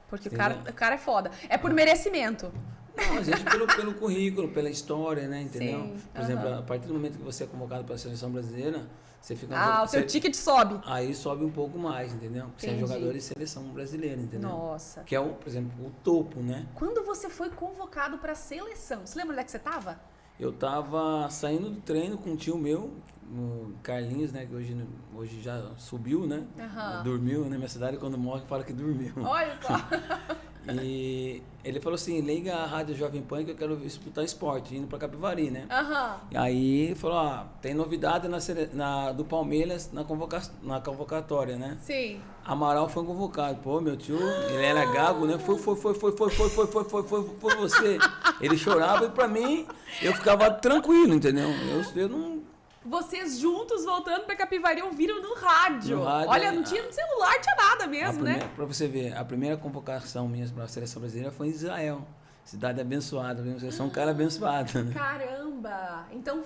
Porque o Entendeu? cara é foda. É por merecimento. Não, às vezes pelo currículo, pela história, né? Entendeu? Sim, Por exemplo, a partir do momento que você é convocado para a seleção brasileira, você fica... o seu ticket sobe. Aí sobe um pouco mais, entendeu? Porque você é Entendi. jogador de seleção brasileira, entendeu? Nossa. Que é, por exemplo, o topo, né? Quando você foi convocado pra seleção, você lembra onde é que você tava? Eu tava saindo do treino com um tio meu, o Carlinhos, né? Que hoje já subiu, né? Dormiu na minha cidade, quando morre fala que dormiu. Olha só. E ele falou assim, liga a Rádio Jovem Pan que eu quero disputar esporte, indo pra Capivari, né? Aham. E aí ele falou, ó, tem novidade do Palmeiras na convocatória, né? Sim. Amaral foi convocado. Pô, meu tio, ele era gago, né? Foi você. Ele chorava e pra mim, eu ficava tranquilo, entendeu? Eu não... Vocês juntos voltando pra Capivari ouviram no rádio. No rádio, Olha, não tinha no celular, tinha nada mesmo, né? Pra você ver, a primeira convocação minha para a seleção brasileira foi em Israel. Cidade abençoada, viu? Vocês são um cara abençoado. Né? Caramba! Então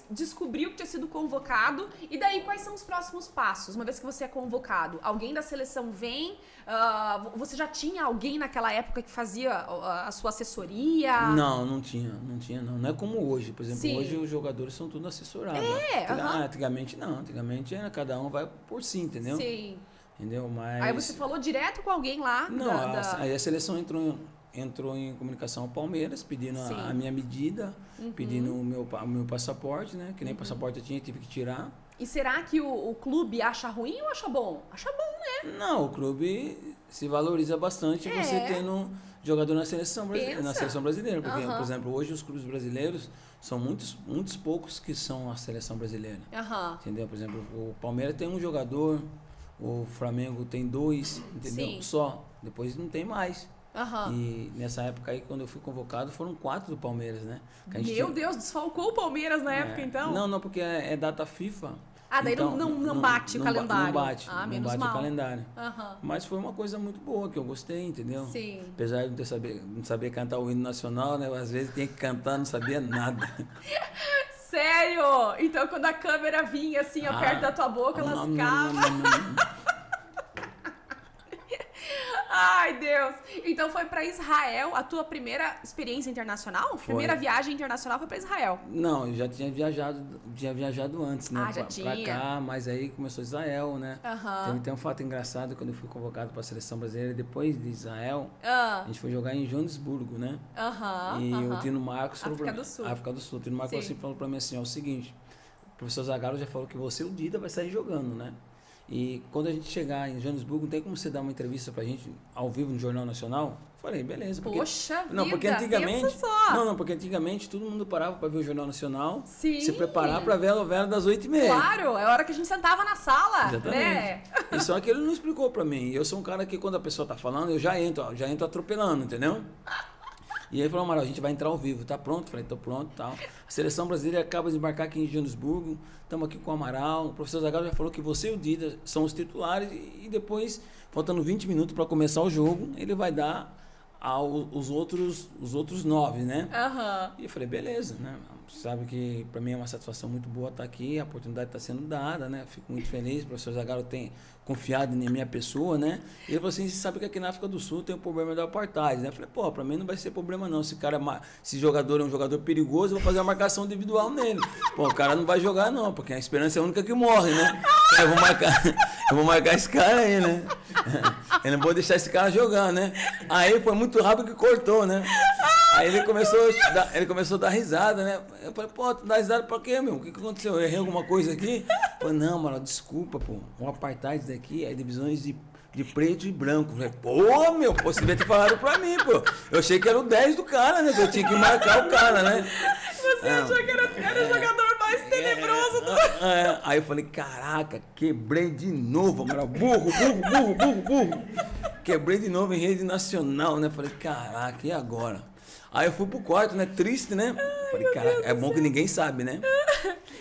descobriu que tinha sido convocado. E daí, quais são os próximos passos? Uma vez que você é convocado, alguém da seleção vem? Você já tinha alguém naquela época que fazia a sua assessoria? Não tinha. Não é como hoje. Por exemplo, Sim. Hoje os jogadores são tudo assessorados. Antigamente não. Antigamente era cada um vai por si, entendeu? Sim. Entendeu? Mas... Aí você falou direto com alguém lá? Não, aí a seleção entrou em comunicação ao Palmeiras, pedindo a minha medida, pedindo o meu passaporte, né? Que nem passaporte eu tive que tirar. E será que o clube acha ruim ou acha bom? Acha bom, né? Não, o clube se valoriza bastante você tendo jogador na seleção brasileira. Porque, por exemplo, hoje os clubes brasileiros são muitos poucos que são a seleção brasileira. Entendeu? Por exemplo, o Palmeiras tem um jogador, o Flamengo tem 2, entendeu? Sim. Só. Depois não tem mais. E nessa época aí, quando eu fui convocado, foram 4 do Palmeiras, né? Deus, desfalcou o Palmeiras na época, então? Não, porque é data FIFA. Daí então, não bate o calendário. Não bate menos mal. o calendário. Mas foi uma coisa muito boa, que eu gostei, entendeu? Sim. Apesar de não saber cantar o hino nacional, né? Às vezes tinha que cantar, não sabia nada. Sério? Então quando a câmera vinha assim, ó, perto da tua boca, lascava. Ai, Deus. Então foi pra Israel a tua primeira experiência internacional? Primeira viagem internacional foi pra Israel? Não, eu já tinha viajado antes, né? Já tinha. Pra cá, mas aí começou Israel, né? Tem um fato engraçado, quando eu fui convocado pra seleção brasileira, depois de Israel, a gente foi jogar em Joanesburgo, né? E o Tino Marcos falou pra mim... África do Sul. O Tino Marcos falou pra mim assim, ó, o seguinte, o professor Zagallo já falou que você, o Dida, vai sair jogando, né? E quando a gente chegar em Joanesburgo, não tem como você dar uma entrevista pra gente ao vivo no Jornal Nacional? Falei, beleza. Poxa vida, porque antigamente, pensa só. porque antigamente todo mundo parava pra ver o Jornal Nacional, Sim. se preparar pra ver a novela das 8h30. Claro, é a hora que a gente sentava na sala, Exatamente. Né? E só que ele não explicou pra mim. Eu sou um cara que quando a pessoa tá falando, eu já entro atropelando, entendeu? E aí ele falou, Amaral, a gente vai entrar ao vivo, tá pronto? Falei, tô pronto e tal. A seleção brasileira acaba de embarcar aqui em Joanesburgo, estamos aqui com o Amaral. O professor Zagallo já falou que você e o Dida são os titulares e depois, faltando 20 minutos para começar o jogo, ele vai dar os outros 9, né? E eu falei, beleza, né? Sabe que para mim é uma satisfação muito boa estar aqui, a oportunidade está sendo dada, né? Fico muito feliz, o professor Zagallo tem confiado em minha pessoa, né? E ele falou assim, você sabe que aqui na África do Sul tem o problema da apartheid, né? Eu falei, pô, para mim não vai ser problema não, esse jogador é um jogador perigoso, eu vou fazer uma marcação individual nele. Pô, o cara não vai jogar não, porque a esperança é a única que morre, né? Eu vou marcar esse cara aí, né? Eu não vou deixar esse cara jogando, né? Aí foi muito rápido que cortou, né? Aí ele começou a dar risada, né? Eu falei, pô, tu dá risada pra quê, meu? O que aconteceu? Eu errei alguma coisa aqui? Eu falei, não, mano, desculpa, pô. O apartheid daqui é divisões de preto e branco. Eu falei, pô, meu, você devia ter falado pra mim, pô. Eu achei que era o 10 do cara, né? Que eu tinha que marcar o cara, né? Você achou que era o jogador mais tenebroso do... Aí eu falei, caraca, quebrei de novo, mano. Burro. Quebrei de novo em rede nacional, né? Falei, caraca, e agora? Aí eu fui pro quarto, né? Triste, né? Falei, caraca, é bom que ninguém sabe, né?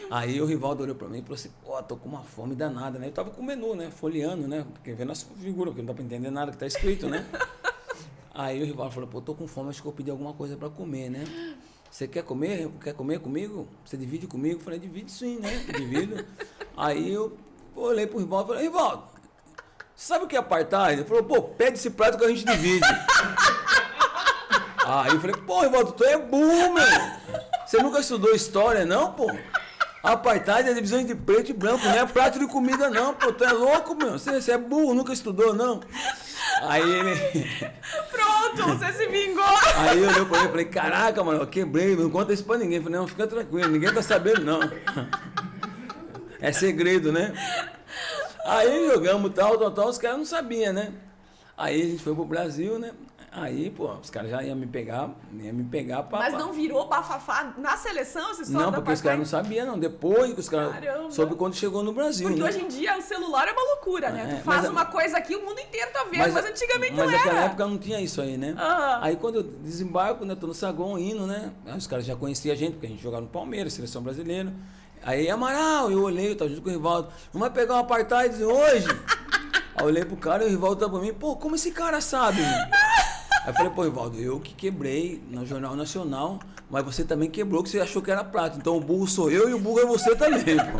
Aí o Rivaldo olhou pra mim e falou assim, pô, tô com uma fome danada, né? Eu tava com o menu, né? Folheando, né? Porque vendo as figuras, porque não dá pra entender nada que tá escrito, né? Aí o Rivaldo falou, pô, tô com fome, acho que eu pedi alguma coisa pra comer, né? Você quer comer? Quer comer comigo? Você divide comigo? Eu falei, divide sim, né? Divido. Aí eu olhei pro Rivaldo e falei, Rivaldo, sabe o que é apartheid? Ele falou, pô, pede esse prato que a gente divide. Aí eu falei, pô, Rivaldo, tu é burro, meu. Você nunca estudou história, não, pô? Apartheid é divisão de preto e branco, não é prato de comida, não, pô. Tu é louco, meu. Você é burro, nunca estudou, não. Aí ele... Pronto, você se vingou. Aí eu olhei pra ele e falei, caraca, mano, eu quebrei, não conta isso pra ninguém. Eu falei, não, fica tranquilo, ninguém tá sabendo, não. É segredo, né? Aí jogamos tal, os caras não sabiam, né? Aí a gente foi pro Brasil, né? Aí, pô, os caras já iam me pegar pra... Mas não virou bafafá na seleção essa história? Não, porque os caras não sabiam, não. Depois que os caras soube quando chegou no Brasil, porque né? hoje em dia o celular é uma loucura, né? Tu faz uma coisa aqui, o mundo inteiro tá vendo, mas antigamente não era. Mas naquela época não tinha isso aí, né? Aí quando eu desembarco, né, tô no saguão indo, né? Aí os caras já conheciam a gente, porque a gente jogava no Palmeiras, seleção brasileira. Aí, Amaral, eu olhei, eu tava junto com o Rivaldo, não vai pegar um apartheid hoje? Aí eu olhei pro cara e o Rivaldo tá pra mim, pô, como esse cara sabe, mano? Aí eu falei, pô, Ivaldo, eu que quebrei no Jornal Nacional, mas você também quebrou, que você achou que era prata. Então o burro sou eu e o burro é você também, pô.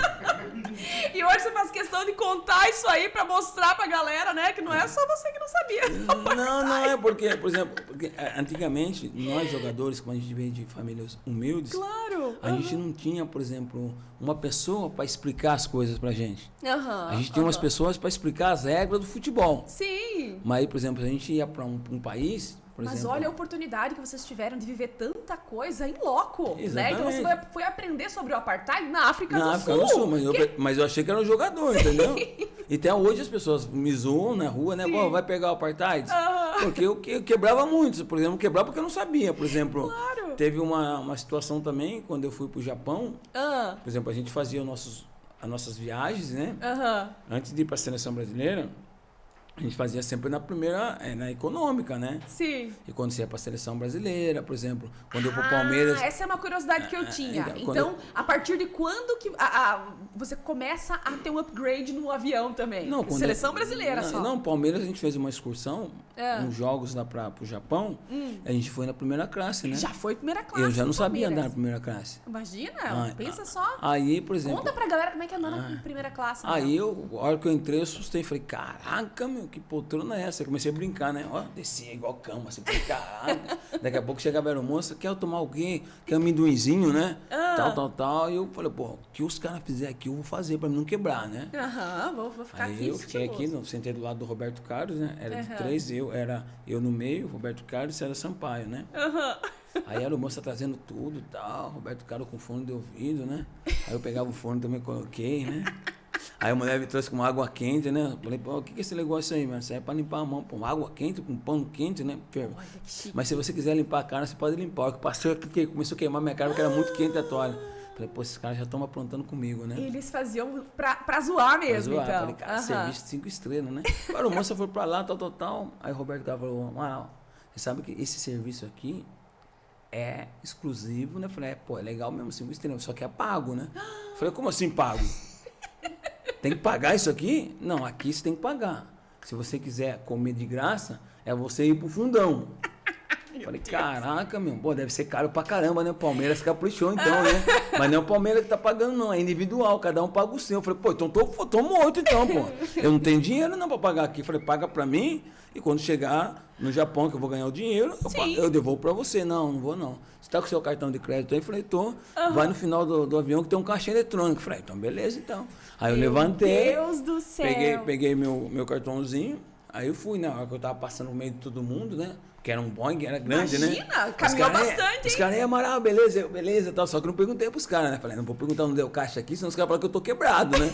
E hoje você faz questão de contar isso aí pra mostrar pra galera, né? Que não é só você que não sabia. Não é porque, por exemplo, antigamente, nós jogadores, como a gente veio de famílias humildes, Claro. a gente não tinha, por exemplo, uma pessoa para explicar as coisas pra gente. Aham. A gente tinha umas pessoas para explicar as regras do futebol. Sim. Mas, por exemplo, a gente ia para um país, por Mas exemplo... olha a oportunidade que vocês tiveram de viver tanta coisa em loco, né? Exatamente. Então você foi aprender sobre o apartheid na África do Na Sul. África do Sul, mas eu achei que era um jogador, entendeu? E até hoje as pessoas me zoam na rua, né? Pô, vai pegar o apartheid? Porque eu quebrava muito, por exemplo, quebrava porque eu não sabia. Por exemplo, Claro. teve uma situação também, quando eu fui pro Japão, Ah, por exemplo, a gente fazia as nossas viagens, né? aham. Antes de ir para a seleção brasileira, a gente fazia sempre na primeira, na econômica, né? Sim. E quando você ia para a seleção brasileira, por exemplo, quando eu pro Palmeiras... Essa é uma curiosidade que eu tinha. quando Então, a partir de quando que você começa a ter um upgrade no avião também? Não, quando Seleção brasileira não, só. Não, Palmeiras a gente fez uma excursão, uns jogos lá para o Japão, a gente foi na primeira classe, né? Já foi primeira classe. Eu já não no sabia andar na Palmeiras. primeira classe. Imagina, pensa só. Aí, por exemplo... Conta pra galera como é que é andar na primeira classe. Aí, a hora que eu entrei, eu assustei. Falei, caraca, meu, que poltrona é essa? Eu comecei a brincar, né? Ó, descia igual cama, assim, falei, caraca. Daqui a pouco chegava a aeromoça, quer eu tomar o quê? Quer amendoinzinho, né? Tal. E eu falei, pô, o que os caras fizerem aqui, eu vou fazer pra mim não quebrar, né? Aham, vou ficar Aí aqui. eu fiquei aqui, sentei do lado do Roberto Carlos, né? Era de três, era eu no meio, Roberto Carlos e César Sampaio, né? Aí a aeromoça trazendo tudo e tal, Roberto Carlos com fone de ouvido, né? Aí eu pegava o fone também, coloquei, né? Aí a mulher me trouxe com uma água quente, né? Falei, pô, o que é esse negócio aí, mano? Isso aí é pra limpar a mão, pô, água quente com pão quente, né? Olha que chique. Mas se você quiser limpar a cara, você pode limpar. O que passou que começou a queimar minha cara porque era muito quente a toalha. Falei, pô, esses caras já estão aprontando comigo, né? Eles faziam pra zoar mesmo, Pra zoar. então. Falei, cara, serviço 5 estrelas, né? A moça foi pra lá, tal. Aí o Roberto Carlos falou, Amaral, você sabe que esse serviço aqui é exclusivo, né? Falei, pô, é legal mesmo, 5 estrelas, só que é pago, né? Falei, como assim pago? Tem que pagar isso aqui? Não, aqui você tem que pagar. Se você quiser comer de graça, é você ir pro fundão. Falei, caraca, meu, pô, deve ser caro pra caramba, né? O Palmeiras caprichou então, né? Mas não é o Palmeiras que tá pagando, não, é individual, cada um paga o seu. Falei, pô, então tô morto então, pô. Eu não tenho dinheiro não pra pagar aqui. Falei, paga pra mim e quando chegar no Japão, que eu vou ganhar o dinheiro, eu devolvo pra você. Não vou não. Você tá com o seu cartão de crédito aí? Falei, tô. Vai no final do avião que tem um caixa eletrônico. Falei, então beleza, então. Aí eu levantei. Meu Deus do céu. Peguei meu cartãozinho, aí eu fui, né? Na hora que eu tava passando no meio de todo mundo, né? Que era um Boeing, era grande, Imagina, né? caminhou bastante, Os caras, Amaral, beleza, tal. Só que eu não perguntei pros caras, né? Falei, não vou perguntar onde deu caixa aqui, senão os caras falam que eu tô quebrado, né?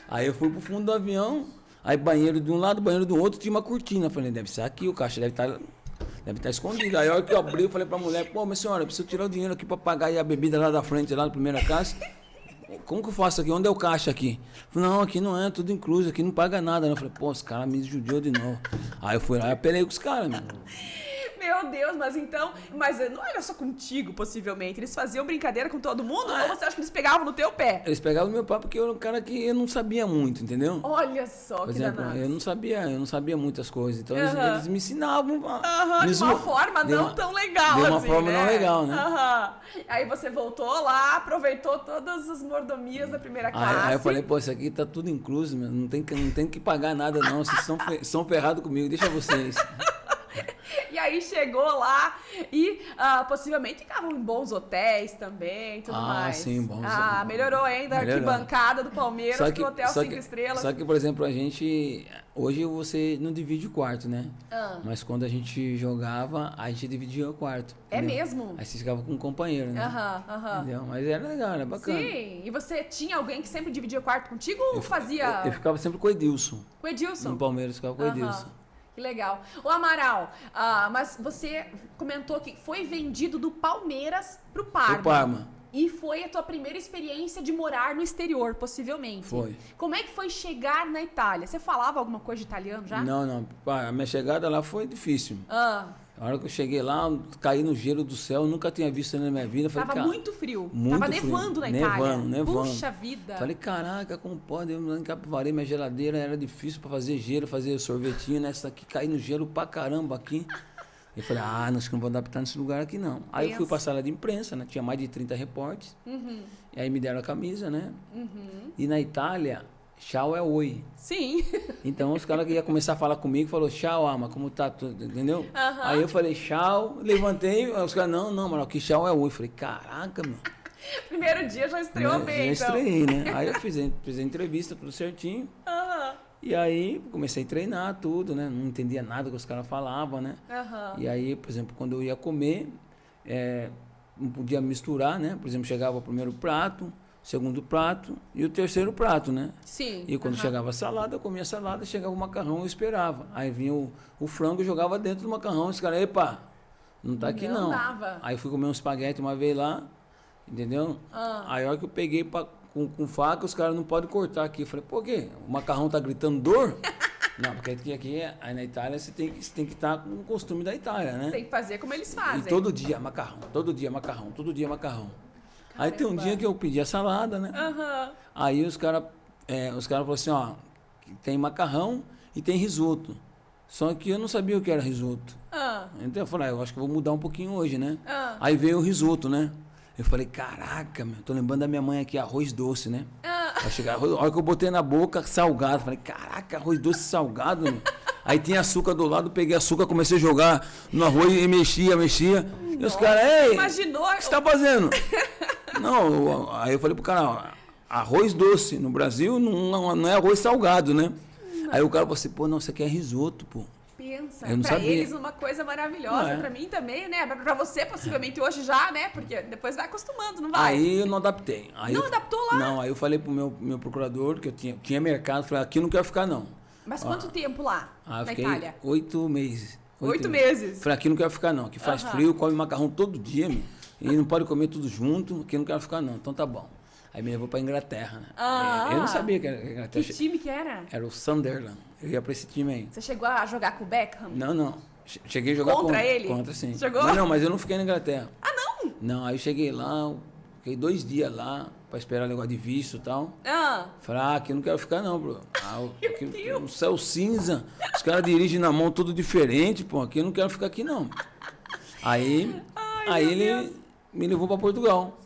Aí eu fui pro fundo do avião, aí banheiro de um lado, banheiro do outro, tinha uma cortina. Falei, deve ser aqui, o caixa deve estar escondido. Aí a hora que eu abri, eu falei pra mulher, pô, minha senhora, eu preciso tirar o dinheiro aqui pra pagar aí a bebida lá da frente, lá na primeira classe. Como que eu faço aqui? Onde é o caixa aqui? Falei, não, aqui não é, tudo incluso, aqui não paga nada. Eu falei, pô, os caras me judiou de novo. Aí eu fui lá e apelei com os caras, mano. Meu Deus, mas não era só contigo, possivelmente. Eles faziam brincadeira com todo mundo? Ou você acha que eles pegavam no teu pé? Eles pegavam no meu papo porque eu era um cara que eu não sabia muito, entendeu? Olha só, Por que exemplo, danado. eu não sabia muitas coisas. Então eles me ensinavam. De uma forma não tão legal, de uma assim, forma né? não legal, né? Aí você voltou lá, aproveitou todas as mordomias da primeira classe. Aí eu falei, pô, isso aqui tá tudo incluso, meu. Não tem que pagar nada, não. Vocês são ferrados comigo, deixa vocês. E aí chegou lá e possivelmente ficavam em bons hotéis também, tudo mais. Sim, bons. Melhorou ainda a arquibancada do Palmeiras pro hotel 5 estrelas. Só que, por exemplo, a gente... Hoje você não divide o quarto, né? Mas quando a gente jogava, a gente dividia o quarto. É entendeu? mesmo? Aí você ficava com um companheiro, né? Entendeu? Mas era legal, era bacana. Sim, e você tinha alguém que sempre dividia o quarto contigo ou fazia... Eu ficava sempre com o Edilson. Com o Edilson? No Palmeiras, ficava com o Edilson. Que legal. Ô Amaral, mas você comentou que foi vendido do Palmeiras pro Parma. Pro Parma. E foi a tua primeira experiência de morar no exterior, possivelmente. Foi. Como é que foi chegar na Itália? Você falava alguma coisa de italiano já? Não. A minha chegada lá foi difícil. A hora que eu cheguei lá, caí no gelo do céu, nunca tinha visto na minha vida. Falei, Tava muito frio. muito Tava frio. nevando na Itália. Nevando. Puxa vida. Falei, caraca, como pode? Eu encapivarei minha geladeira, era difícil para fazer gelo, fazer sorvetinho, nessa aqui, caí no gelo pra caramba aqui. Eu falei, acho que não vou adaptar nesse lugar aqui, não. Aí eu fui pra sala de imprensa, né? Tinha mais de 30 repórteres. E aí me deram a camisa, né? E na Itália, tchau é oi. Sim. Então os caras que iam começar a falar comigo, falou, tchau, ama, como tá tudo, entendeu? Aí eu falei, tchau, levantei, os caras, não, mano, aqui tchau é oi. Eu falei, caraca, meu. Primeiro dia já estreou bem, já então. estreiei, né? Aí eu fiz a entrevista, tudo certinho. E aí comecei a treinar tudo, né? Não entendia nada que os caras falavam, né? E aí, por exemplo, quando eu ia comer, não podia misturar, né? Por exemplo, chegava o primeiro prato, o segundo prato e o terceiro prato, né? Sim. E quando chegava a salada, eu comia a salada, chegava o macarrão, eu esperava. Aí vinha o frango, eu jogava dentro do macarrão, esse cara, epa, não tá aqui não. Dava. Aí fui comer um espaguete uma vez lá, entendeu? Aí a hora que eu peguei com faca, os caras não podem cortar aqui. Eu falei, por quê? O macarrão tá gritando dor? Não, porque aqui aí na Itália você tem que estar com o costume da Itália, né? Tem que fazer como eles fazem. E todo dia macarrão, todo dia macarrão, todo dia macarrão. Aí tem um dia que eu pedi a salada, né? Aí os caras falaram assim, ó, tem macarrão e tem risoto. Só que eu não sabia o que era risoto. Então eu falei, eu acho que eu vou mudar um pouquinho hoje, né? Aí veio o risoto, né? Eu falei, caraca, meu, tô lembrando da minha mãe aqui, arroz doce, né? Aí chegar, a hora que eu botei na boca, salgado. Falei, caraca, arroz doce salgado, meu. Aí tinha açúcar do lado, peguei açúcar, comecei a jogar no arroz e mexia. E os caras, ei, imaginou? O que você tá fazendo? Não, aí eu falei pro cara, ó, arroz doce no Brasil não é arroz salgado, né? Aí o cara falou assim, pô, não, isso aqui é risoto, pô. Pensa, eu não pra sabia. eles uma coisa maravilhosa, É. pra mim também, né? Pra você, possivelmente hoje já, né? Porque depois vai acostumando, não vai? Aí eu não adaptei. Aí Não adaptou lá? Não, aí eu falei pro meu procurador, que eu tinha mercado, falei, aqui eu não quero ficar, não. Mas quanto tempo lá, Eu na fiquei Itália? 8 meses. 8 meses? Falei, aqui não quero ficar, não. Aqui faz frio, come macarrão todo dia, meu. E não pode comer tudo junto, aqui não quero ficar, não. Então tá bom. Aí me levou pra Inglaterra, né? Eu não sabia que era Que Inglaterra. time que era? Era o Sunderland. Eu ia pra esse time aí. Você chegou a jogar com o Beckham? Não. Cheguei a jogar Contra ele? Contra, sim. Jogou? Mas eu não fiquei na Inglaterra. Ah, não? Não, aí eu cheguei lá, fiquei 2 dias lá, pra esperar o negócio de visto e tal. Falei, aqui eu não quero ficar não, bro. Aqui, Deus. o céu cinza, os caras dirigem na mão tudo diferente, pô, aqui eu não quero ficar aqui não. Aí ele me levou pra Portugal.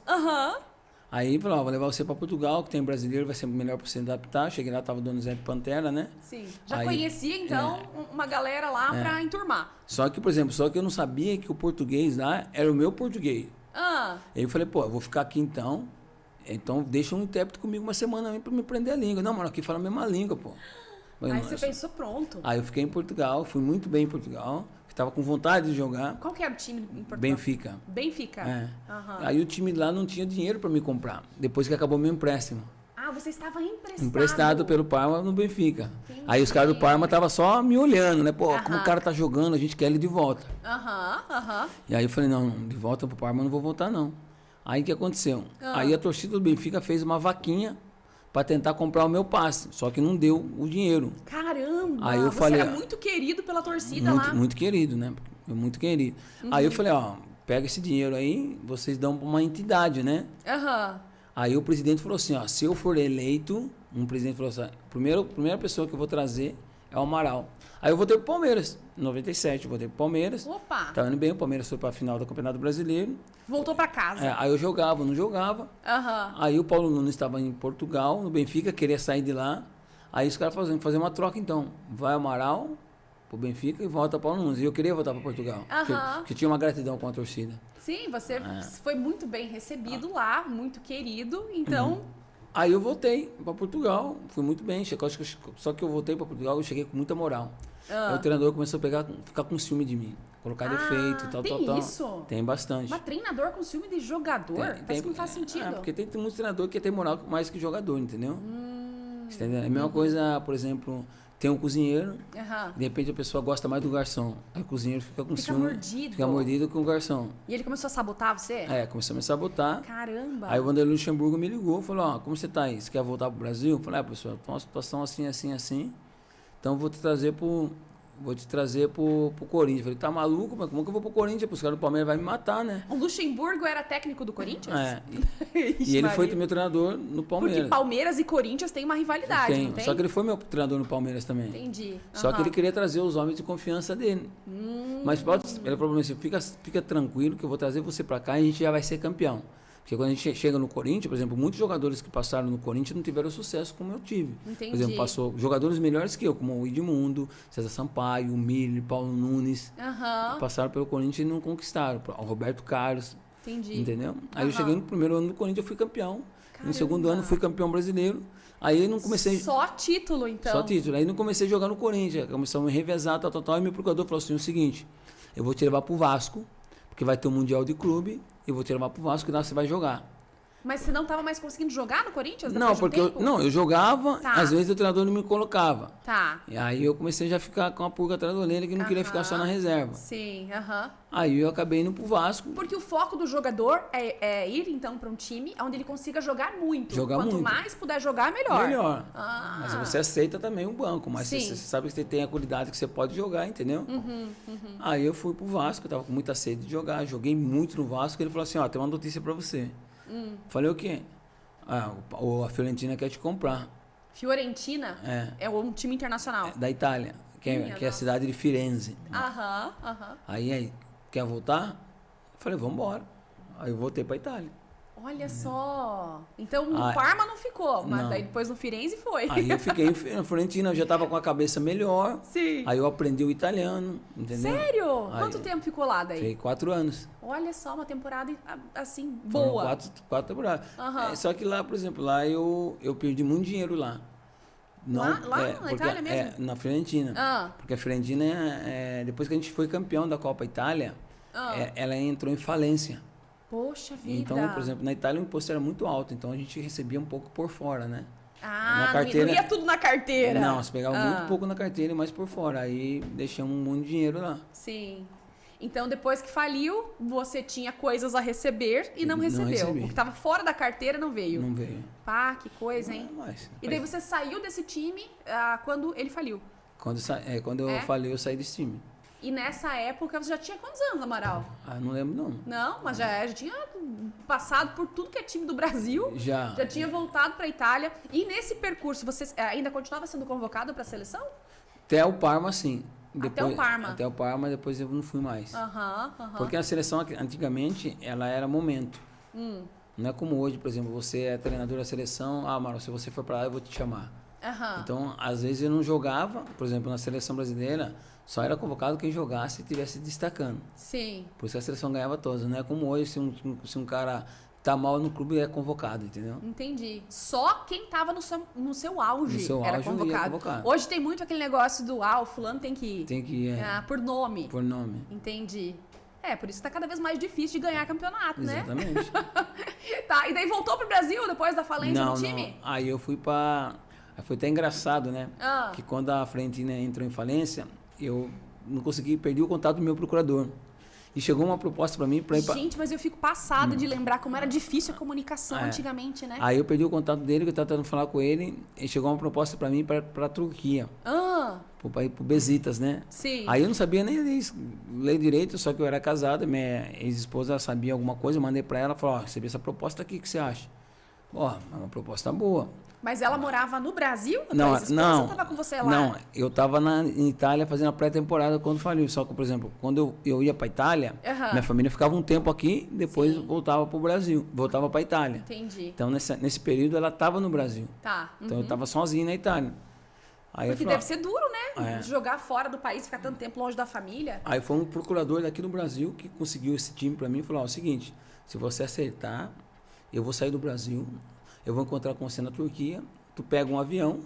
Aí falou, vou levar você pra Portugal, que tem brasileiro, vai ser melhor pra você adaptar. Cheguei lá, tava o Dono Zé de Pantera, né? Sim. Já Aí, conhecia, então, uma galera lá pra enturmar. Só que, por exemplo, eu não sabia que o português lá era o meu português. Aí eu falei, pô, eu vou ficar aqui então deixa um intérprete comigo uma semana aí pra me aprender a língua. Não, mano, aqui fala a mesma língua, pô. Aí você pensou, pronto. Aí eu fiquei em Portugal, fui muito bem em Portugal, tava com vontade de jogar. Qual que era o time em Portugal? Benfica. Benfica? É. Aí o time lá não tinha dinheiro pra me comprar, depois que acabou meu empréstimo. Você estava emprestado. Emprestado pelo Parma no Benfica. Aí os caras do Parma estavam só me olhando, né? Pô, como o cara tá jogando, a gente quer ele de volta. E aí eu falei, não, de volta pro Parma eu não vou voltar, não. Aí o que aconteceu? Aí a torcida do Benfica fez uma vaquinha para tentar comprar o meu passe, só que não deu o dinheiro. Caramba! Aí eu você falei, era muito querido pela torcida muito, lá. muito querido, né? Muito querido. Aí eu falei, pega esse dinheiro aí, vocês dão para uma entidade, né? Aí o presidente falou assim, se eu for eleito, um presidente falou assim, a primeira pessoa que eu vou trazer é o Amaral. Aí eu votei pro Palmeiras, em 97, eu votei pro Palmeiras. Opa! Tá indo bem, o Palmeiras foi pra final do Campeonato Brasileiro. Voltou pra casa. Aí eu jogava, não jogava. Aí o Paulo Nunes estava em Portugal, no Benfica, queria sair de lá. Aí os caras fazer uma troca então. Vai o Amaral pro Benfica e volta o Paulo Nunes. E eu queria voltar para Portugal, porque tinha uma gratidão com a torcida. Sim, você foi muito bem recebido lá, muito querido, então... Aí eu voltei para Portugal, fui muito bem. Só que eu voltei para Portugal e cheguei com muita moral. Aí o treinador começou a ficar com ciúme de mim. Colocar defeito e tal. Tem isso? Tem bastante. Mas treinador com ciúme de jogador? Parece que não faz sentido. Porque tem muito treinador que tem moral mais que jogador, entendeu? Entendeu? É a mesma coisa, por exemplo, tem um cozinheiro, de repente a pessoa gosta mais do garçom. Aí o cozinheiro fica com ciúme. Mordido. Fica mordido com o garçom. E ele começou a sabotar você? Começou a me sabotar. Caramba! Aí o Vanderlei Luxemburgo me ligou, falou, como você tá aí? Você quer voltar pro Brasil? Eu falei, pessoal, tô uma situação assim, assim, assim. Então eu vou te trazer vou te trazer pro Corinthians. Falei, tá maluco? Mas como que eu vou pro Corinthians? Os caras do Palmeiras vão me matar, né? O Luxemburgo era técnico do Corinthians? É. Ixi, E ele foi Maria. meu treinador no Palmeiras. Porque Palmeiras e Corinthians têm uma rivalidade, Tem. não tem? Só que ele foi meu treinador no Palmeiras também. Entendi. Só que Aham. ele queria trazer os homens de confiança dele. Mas ele falou pra mim assim, fica tranquilo que eu vou trazer você pra cá e a gente já vai ser campeão. Porque quando a gente chega no Corinthians, por exemplo, muitos jogadores que passaram no Corinthians não tiveram sucesso como eu tive. Entendi. Por exemplo, passou jogadores melhores que eu, como o Edmundo, César Sampaio, o Miller, Paulo Nunes, Aham. que passaram pelo Corinthians e não conquistaram. O Roberto Carlos, Entendi. entendeu? Aí eu Aham. cheguei no primeiro ano do Corinthians, eu fui campeão. Caramba. No segundo ano, fui campeão brasileiro. Aí eu não comecei... Só título, então. Só título. Aí não comecei a jogar no Corinthians. Começamos a me revezar, tal. E meu procurador falou assim, o seguinte, eu vou te levar pro Vasco, porque vai ter um Mundial de Clube, eu vou te levar pro Vasco e lá você vai jogar. Mas você não estava mais conseguindo jogar no Corinthians? Não, depois de um porque tempo? eu jogava, Tá. às vezes o treinador não me colocava. Tá. E aí eu comecei já a ficar com a pulga atrás da orelha que não queria ficar só na reserva. Sim, aham. Aí eu acabei indo pro Vasco. Porque o foco do jogador é ir, então, para um time onde ele consiga jogar muito. Jogar Quanto muito. mais puder jogar, melhor. Melhor. Ah. Mas você aceita também o banco, mas Sim. você sabe que você tem a qualidade que você pode jogar, entendeu? Aí eu fui pro Vasco, eu tava com muita sede de jogar, joguei muito no Vasco, ele falou assim, ó, tem uma notícia pra você. Falei, o quê? Ah, a Fiorentina quer te comprar. Fiorentina É. é um time internacional. Da Itália, que é a nossa. cidade de Firenze. Aham, aham. Aí, quer voltar? Eu falei, vamos embora. Aí eu voltei pra Itália. Olha só. Então no Ah, Parma não ficou, mas não. daí depois no Firenze foi. Aí eu fiquei na Fiorentina, eu já tava com a cabeça melhor. Sim. Aí eu aprendi o italiano, entendeu? Sério? Aí, Quanto tempo ficou lá daí? Fiquei 4 anos. Olha só, uma temporada assim, Foram boa. quatro temporadas. Aham. Só que lá, por exemplo, lá eu perdi muito dinheiro lá. Lá na Itália mesmo? Na Fiorentina. Ah. Porque a Fiorentina, depois que a gente foi campeão da Copa Itália, ela entrou em falência. Poxa vida. Então, por exemplo, na Itália o imposto era muito alto, então a gente recebia um pouco por fora, né? Ah, na carteira- não ia tudo na carteira. Não, você pegava muito pouco na carteira e mais por fora. Aí deixamos um monte de dinheiro lá. Sim. Então, depois que faliu, você tinha coisas a receber e não Não recebeu. recebi. O que estava fora da carteira não veio. Não veio. Pá, que coisa, hein? Mas, E daí você saiu desse time quando ele faliu. quando eu É? falei, eu saí desse time. E nessa época você já tinha quantos anos, Amaral? Ah, não lembro não. Não, mas já tinha passado por tudo que é time do Brasil. Já. Já tinha voltado para a Itália. E nesse percurso, você ainda continuava sendo convocado para a seleção? Até o Parma, sim. Até o Parma. Até o Parma, depois eu não fui mais. Aham. Porque a seleção, antigamente, ela era momento. Não é como hoje, por exemplo, você é treinador da seleção, Maro, se você for pra lá, eu vou te chamar. Aham. Então, às vezes eu não jogava, por exemplo, na seleção brasileira, só era convocado quem jogasse e estivesse destacando. Sim. Por isso que a seleção ganhava todas. Não é como hoje, se um cara tá mal no clube, é convocado, entendeu? Entendi. Só quem tava no seu auge No seu era auge, ia convocado. convocado. Hoje tem muito aquele negócio do o fulano tem que ir. Tem que ir Por nome. por nome. Entendi. Por isso tá cada vez mais difícil de ganhar campeonato, né? Exatamente. Tá, e daí voltou pro Brasil depois da falência Não, do time? não. Aí eu fui pra... Foi até engraçado, né? Ah. Que quando a Fiorentina entrou em falência, eu não consegui, perdi o contato do meu procurador. E chegou uma proposta pra mim pra ir pra... Gente, mas eu fico passada de lembrar como era difícil a comunicação É. antigamente, né? Aí eu perdi o contato dele, que eu tava tentando falar com ele, e chegou uma proposta pra mim pra Turquia, pra ir pro Besiktas, né? Sim. Aí eu não sabia nem ler direito, só que eu era casado, minha ex-esposa sabia alguma coisa, eu mandei pra ela, falou, recebi essa proposta aqui, o que você acha? Ó, é uma proposta boa. Mas ela morava no Brasil? A Não, tua ex-esposa não. ou tava com você lá? Não, eu tava em Itália fazendo a pré-temporada quando faliu. Só que, por exemplo, quando eu ia pra Itália, Aham. minha família ficava um tempo aqui, depois Sim. voltava pro Brasil, voltava pra Itália. Entendi. Então, nesse período, ela tava no Brasil. Tá. Então, eu tava sozinho na Itália. Aí, Porque eu falei, deve ser duro, né? É. Jogar fora do país, ficar tanto tempo longe da família. Aí foi um procurador daqui do Brasil que conseguiu esse time pra mim e falou, ó, é o seguinte, se você acertar, eu vou sair do Brasil, eu vou encontrar com você na Turquia, tu pega um avião,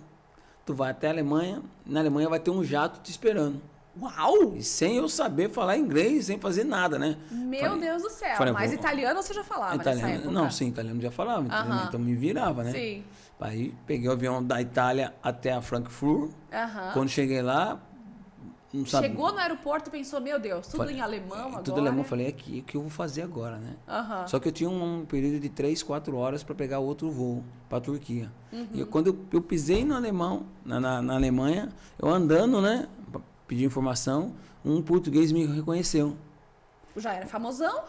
tu vai até a Alemanha, na Alemanha vai ter um jato te esperando. Uau! E sem eu saber falar inglês, sem fazer nada, né? Meu Falei- Deus do céu. falei, Mas vou- italiano você já falava nessa Italiano, época? não, sim, italiano já falava, entendeu? Aham. Então me virava, né? Sim. Aí peguei o avião da Itália até a Frankfurt. Aham. Quando cheguei lá, não sabia. Chegou no aeroporto e pensou, meu Deus, tudo Falei- em alemão agora. Tudo alemão, falei, aqui, o que eu vou fazer agora, né? Aham. Só que eu tinha um período de 3, 4 horas para pegar outro voo para a Turquia. Uhum. E quando eu pisei no alemão, na Alemanha, eu andando, né? pedi informação, um português me reconheceu. Já era famosão?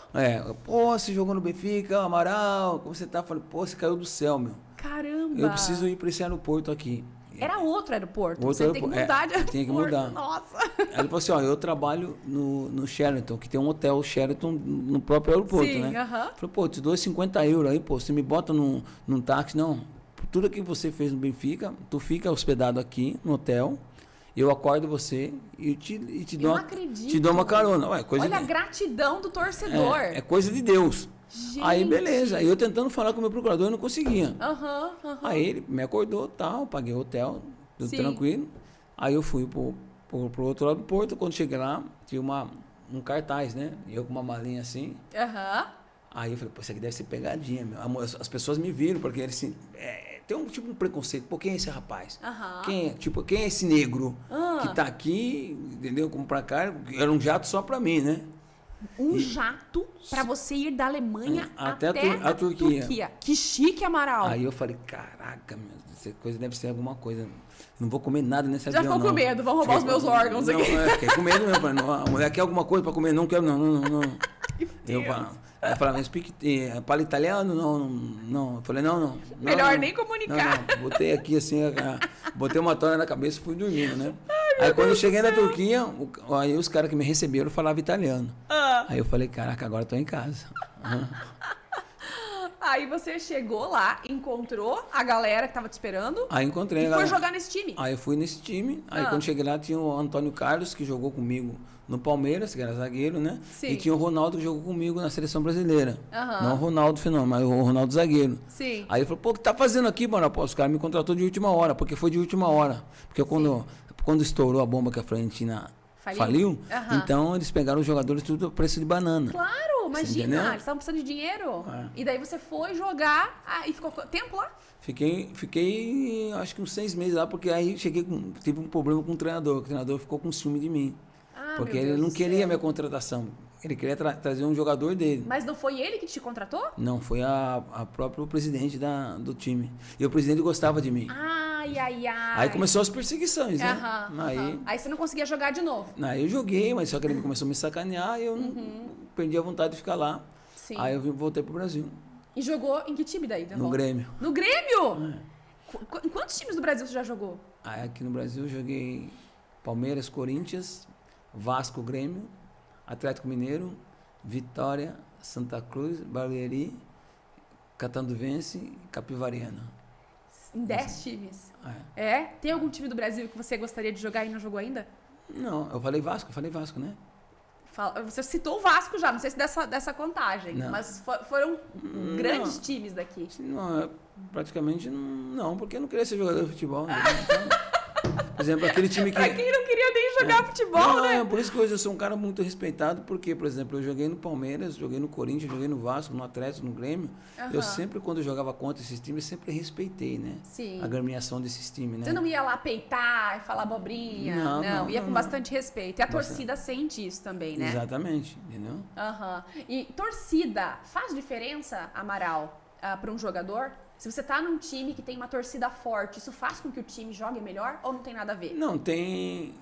Pô, você jogou no Benfica, Amaral, como você tá? Eu falei, pô, você caiu do céu, meu. Caramba! Eu preciso ir para esse aeroporto aqui. Era outro aeroporto. Outro você aeroporto. tem que mudar de aeroporto. Tinha que mudar. Nossa! Aí ele falou assim, ó, eu trabalho no Sheraton, que tem um hotel Sheraton no próprio aeroporto, Sim, né? aham. Falei, pô, eu te dou 50 euros aí, pô, você me bota num táxi. Não, por tudo que você fez no Benfica, tu fica hospedado aqui no hotel, eu acordo você e te Eu não acredito. te dou uma carona. Ué, coisa Olha a gratidão do torcedor. é coisa de Deus. Gente. Aí, beleza. Aí eu tentando falar com o meu procurador, eu não conseguia. Aham. Aí ele me acordou, tal, paguei o hotel, tudo Sim. tranquilo. Aí eu fui pro outro lado do porto. Quando cheguei lá, tinha um cartaz, né? Eu com uma malinha assim. Aham. Aí eu falei, pô, isso aqui deve ser pegadinha, meu. As pessoas me viram, porque eles assim, tem um tipo de preconceito. Pô, quem é esse rapaz? Aham. Quem é esse negro Ah. que tá aqui, entendeu? Como pra cá, era um jato só pra mim, né? Um jato pra você ir da Alemanha Até até a Turquia. Que chique, Amaral. Aí eu falei, caraca, meu, essa coisa deve ser alguma coisa. Não vou comer nada nesse Já avião, ficou com não. medo, vão roubar os meus órgãos não, aqui. Fiquei com medo mesmo. Falei, não, a mulher quer alguma coisa pra comer? Não quero, não. Eu falava, mas fala italiano? Não. Eu falei, não. Melhor nem comunicar. Não. Botei aqui assim, botei uma toalha na cabeça e fui dormindo, né? Aí quando eu cheguei na Turquia, aí os caras que me receberam falavam italiano. Aí eu falei, caraca, agora eu tô em casa. Aí você chegou lá, encontrou a galera que tava te esperando. Aí encontrei E a foi galera. jogar nesse time. Aí eu fui nesse time. Aí quando cheguei lá, tinha o Antônio Carlos, que jogou comigo no Palmeiras, que era zagueiro, né? Sim. E tinha o Ronaldo, que jogou comigo na seleção brasileira. Aham. Não o Ronaldo Fenômeno, mas o Ronaldo zagueiro. Sim. Aí ele falou, pô, o que tá fazendo aqui, mano? Pô, os caras me contratou de última hora, porque foi de última hora. Porque quando estourou a bomba que a Florentina faliu, Aham. então eles pegaram os jogadores tudo a preço de banana. Claro, imagina, entendeu? eles estavam precisando de dinheiro. É. E daí você foi jogar e ficou tempo lá? Fiquei acho que uns 6 meses lá, porque aí tive um problema com o treinador ficou com ciúme de mim. Ah, Porque meu ele Deus não do queria céu. minha contratação. Ele queria trazer um jogador dele. Mas não foi ele que te contratou? Não, foi a próprio presidente do time. E o presidente gostava de mim. Ai. Aí começou as perseguições, né? Aham. Aí você não conseguia jogar de novo. Aí eu joguei, mas só que ele começou a me sacanear e eu não perdi a vontade de ficar lá. Sim. Aí eu voltei pro Brasil. E jogou em que time daí? No Grêmio. No Grêmio? Em quantos times do Brasil você já jogou? Aí aqui no Brasil eu joguei Palmeiras, Corinthians, Vasco, Grêmio, Atlético Mineiro, Vitória, Santa Cruz, Barueri, Catanduvense e Capivariana. Em 10 times. É. Tem algum time do Brasil que você gostaria de jogar e não jogou ainda? Não, eu falei Vasco, né? Você citou o Vasco já, não sei se dessa contagem, Não. mas foram grandes times daqui. Não, praticamente não, porque eu não queria ser jogador de futebol. Né? Então, por exemplo, aquele time que... Pra quem não queria nem jogar futebol, Não, né? por isso que hoje eu sou um cara muito respeitado, porque, por exemplo, eu joguei no Palmeiras, joguei no Corinthians, joguei no Vasco, no Atlético, no Grêmio. Eu sempre, quando eu jogava contra esses times, sempre respeitei, né? Sim. A agremiação desses times, né? Você não ia lá peitar e falar abobrinha, Não, ia com não. bastante respeito. E a torcida sente isso também, né? Exatamente, entendeu? Aham. E torcida, faz diferença, Amaral, para um jogador? Se você tá num time que tem uma torcida forte, isso faz com que o time jogue melhor ou não tem nada a ver? Não, tem